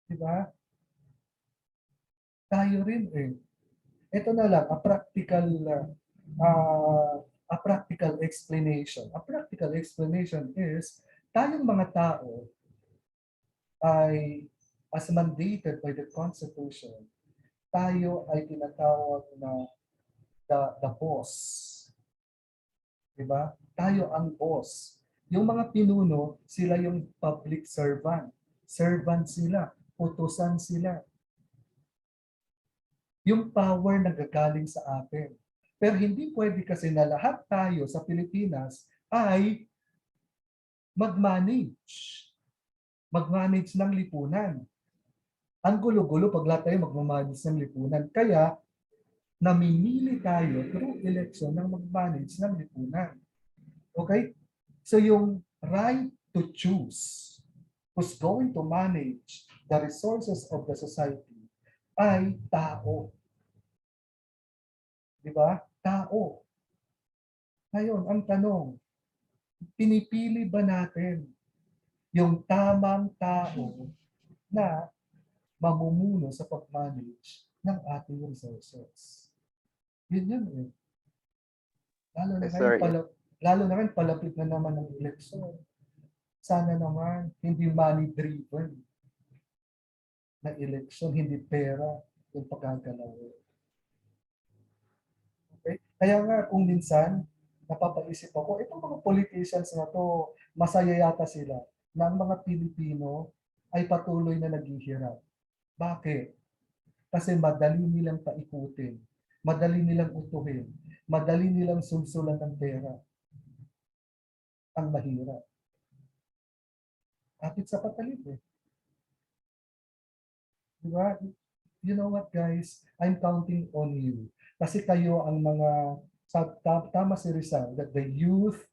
Di ba? Tayo rin Ito na lang, a practical explanation. A practical explanation is, tayong mga tao ay, as mandated by the Constitution, tayo ay tinatawag na the boss. Diba? Tayo ang boss. Yung mga pinuno, sila yung public servant. Servant sila, utusan sila. Yung power nagagaling sa atin. Pero hindi pwede kasi na lahat tayo sa Pilipinas ay mag-manage. Mag-manage ng lipunan. Ang gulo-gulo pag lahat tayo mag-manage ng lipunan. Kaya, namimili tayo through election ng mag-manage ng lipunan. Okay? So yung right to choose who's going to manage the resources of the society ay tao. Di ba? Tao. Ngayon, ang tanong, pinipili ba natin yung tamang tao na mamumuno sa pag-manage ng ating resources? Yun. Lalo na ngayon, palapit na naman ng eleksyon. Sana naman, hindi money-driven na eleksyon, hindi pera. yung pagkagalaw. Okay? Kaya nga kung minsan, napapaisip ako, itong mga politicians na to, masaya yata sila na ang mga Pilipino ay patuloy na naghihirap. Bakit? Kasi madali nilang paikutin, madali nilang utuhin, madali nilang sulsulan ng pera. Ang mahirap. Kapit sa patalim eh. Diba? You know what guys? I'm counting on you. Kasi kayo ang mga, tama si Rizal, that the youth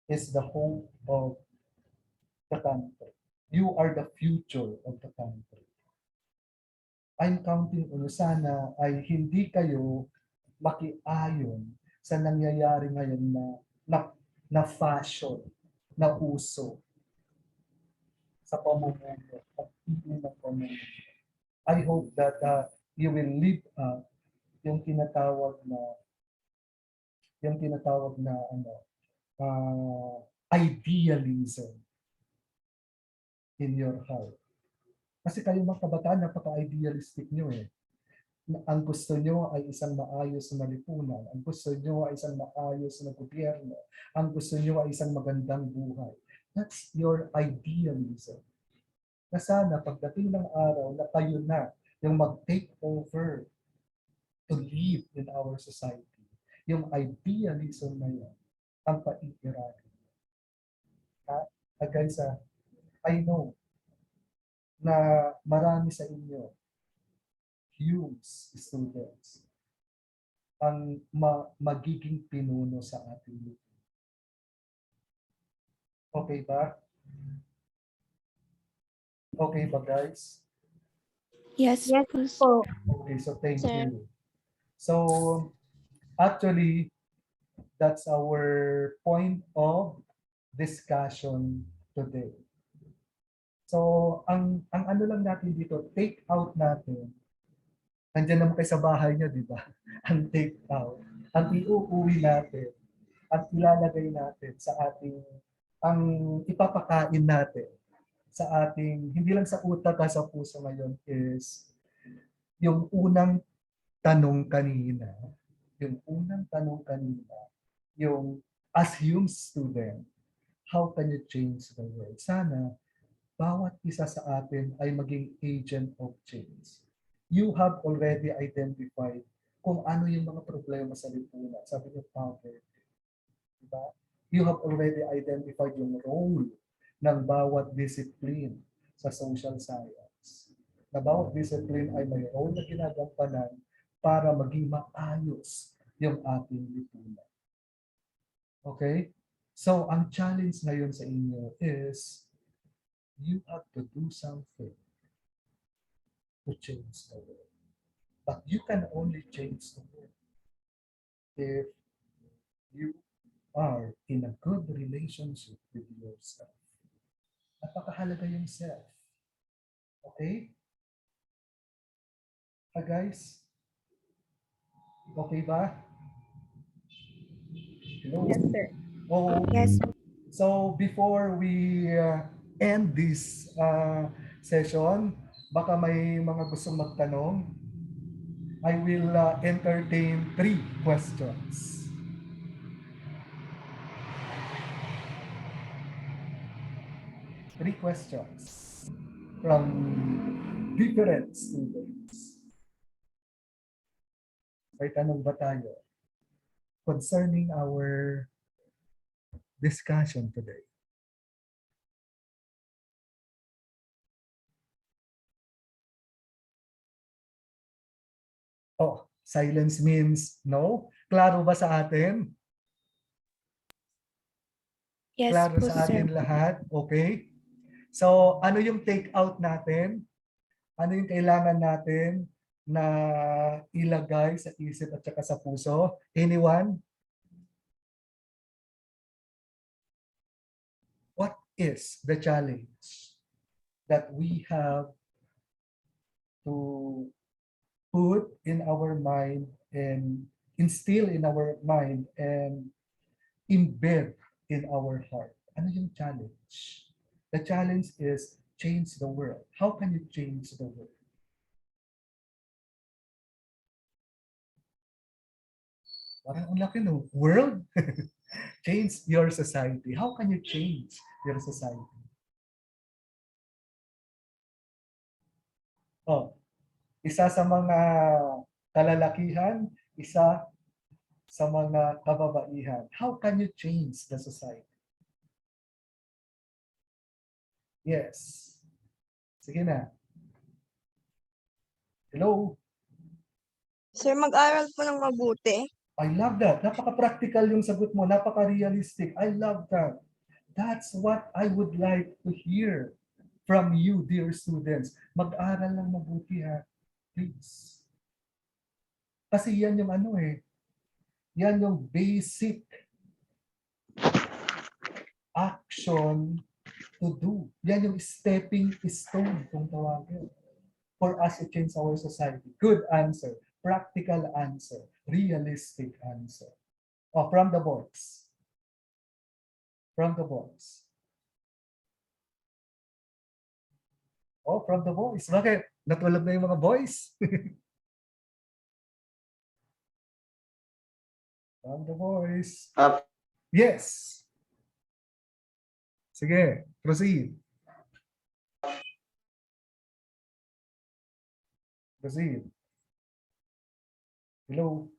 is the hope of the country. You are the future of the country. I'm counting on you. Sana ay hindi kayo makiayon sa nangyayari ngayon na fashion, na uso sa pamumuno at hindi ng pamumuno. I hope that you will live up yung tinatawag na idealism in your heart. Kasi kayo mga kabataan, napaka-idealistic nyo eh. Ang gusto nyo ay isang maayos na lipunan. Ang gusto nyo ay isang maayos na gobyerno. Ang gusto nyo ay isang magandang buhay. That's your idealism. Na sana pagdating ng araw na kayo na yung mag-take over to live in our society. Yung idealism na yan ang paikirarin. Guys, I know na marami sa inyo huge students ang magiging pinuno sa ating lipunan. Okay ba? Okay ba guys? Yes, Yes po. Okay, so thank Sir. you. So actually, that's our point of discussion today. So ang ano lang natin dito, take out natin. Nandiyan naman kayo sa bahay niyo, di ba? Ang take out. Ang iuuwi natin at ilalagay natin sa ating, ang ipapakain natin sa ating, hindi lang sa utak at sa puso ngayon is yung unang tanong kanina. Yung unang tanong kanina, yung as yung student, how can you change the world? Sana bawat isa sa atin ay maging agent of change. You have already identified kung ano yung mga problema sa lipunan. Sabi niyo, poverty. Diba? You have already identified yung role ng bawat discipline sa social science. Na bawat discipline ay may role na ginagampanan para maging maayos yung ating lipunan. Okay? So, ang challenge ngayon sa inyo is you have to do something to change the world. But you can only change the world if you are in a good relationship with yourself. Napakahalaga yung self. Okay? Guys? Okay ba? Hello? Yes, sir. Oh, yes. so before we end this session, baka may mga gustong magtanong. I will entertain 3 questions. Three questions from different students. May tanong ba tayo concerning our discussion today? Oh, silence means no. Klaro ba sa atin? Yes Klaro po, sa sir. atin lahat? Okay. So, ano yung take out natin? Ano yung kailangan natin na ilagay sa isip at saka sa puso? Anyone? What is the challenge that we have to put in our mind and instill in our mind and embed in our heart? Ano yung challenge? The challenge is change the world. How can you change the world? Parang ang laki, no? World? Change your society. How can you change your society? Oh, isa sa mga kalalakihan, isa sa mga kababaihan. How can you change the society? Yes. Sige na. Hello? Sir, mag-aral po ng mabuti. I love that. Napaka-practical yung sagot mo. Napaka-realistic. I love that. That's what I would like to hear from you, dear students. Mag-aral lang mabuti, ha. Please. Kasi yan yung ano eh. Yan yung basic action to do. Yan yung stepping stone kung tawagin for us to change our society. Good answer. Practical answer. Realistic answer. Oh, from the boys. From the boys. Oh, from the boys. Bakit? Natulog na yung mga boys? From the boys. Up. Yes. Sige, proceed. Proceed. Hello.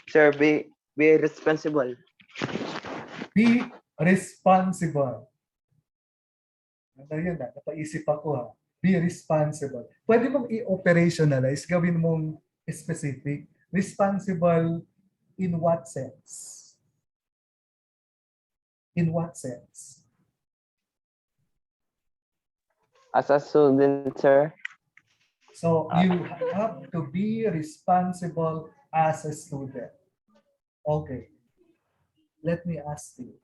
Sir, be responsible. Be responsible. Ano yun na? Napaisip ako ha. Be responsible. Pwede mong i-operationalize, gawin mong specific. Responsible in what sense? In what sense? As a student, sir. So you have to be responsible as a student. Okay. Let me ask you,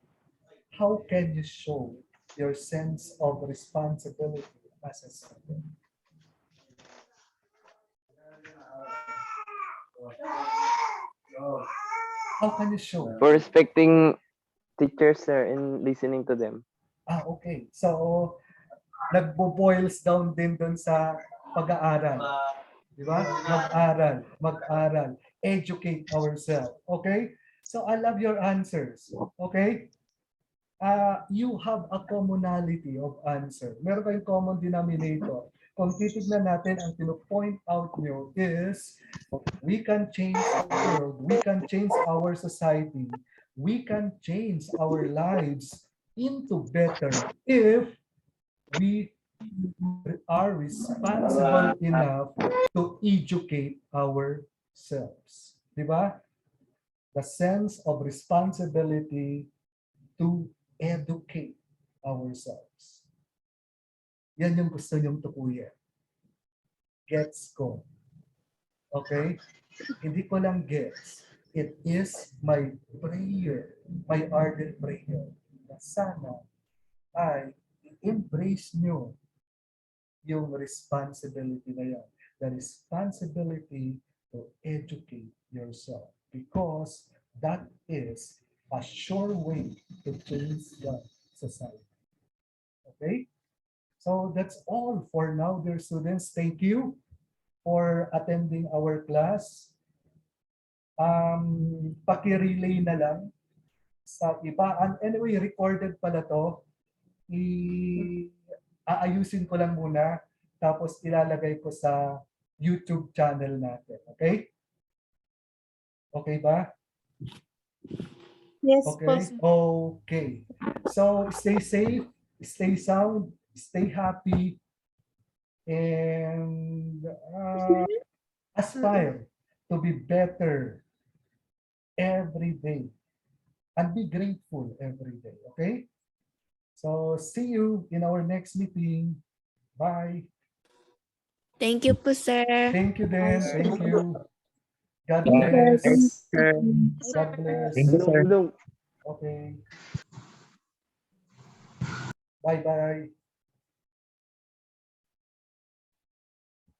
how can you show your sense of responsibility as a student? How can you show? For respecting teachers, sir, and listening to them. Ah, okay. So, nagbo-boils down din dun sa pag-aaral. Di ba? Mag-aral, mag-aral. Educate ourselves. Okay? So, I love your answers. Okay? You have a commonality of answer. Meron kayong common denominator. Kung titignan natin, ang pino-point out nyo is we can change the world, we can change our society, we can change our lives into better if we are responsible enough to educate ourselves. Di ba? The sense of responsibility to educate ourselves. Yan yung gusto niyong tukuyin. Gets ko. Okay? Hindi ko lang gets. It is my prayer, my ardent prayer, na sana ay i-embrace nyo yung responsibility na yan. The responsibility to educate yourself. Because that is a sure way to change the society. Okay? So that's all for now, dear students. Thank you for attending our class. Paki-relay na lang sa iba. And anyway, recorded pala to. Aayusin ko lang muna, tapos ilalagay ko sa YouTube channel natin. Okay? Okay ba? Yes, Okay? po, sir. Okay. So, stay safe, stay sound, stay happy, and aspire to be better every day and be grateful every day. Okay? So, see you in our next meeting. Bye. Thank you po, sir. Thank you, Dan. Thank you. God Thank you, bless. sir. God bless. Thank you, sir. Okay. Bye-bye.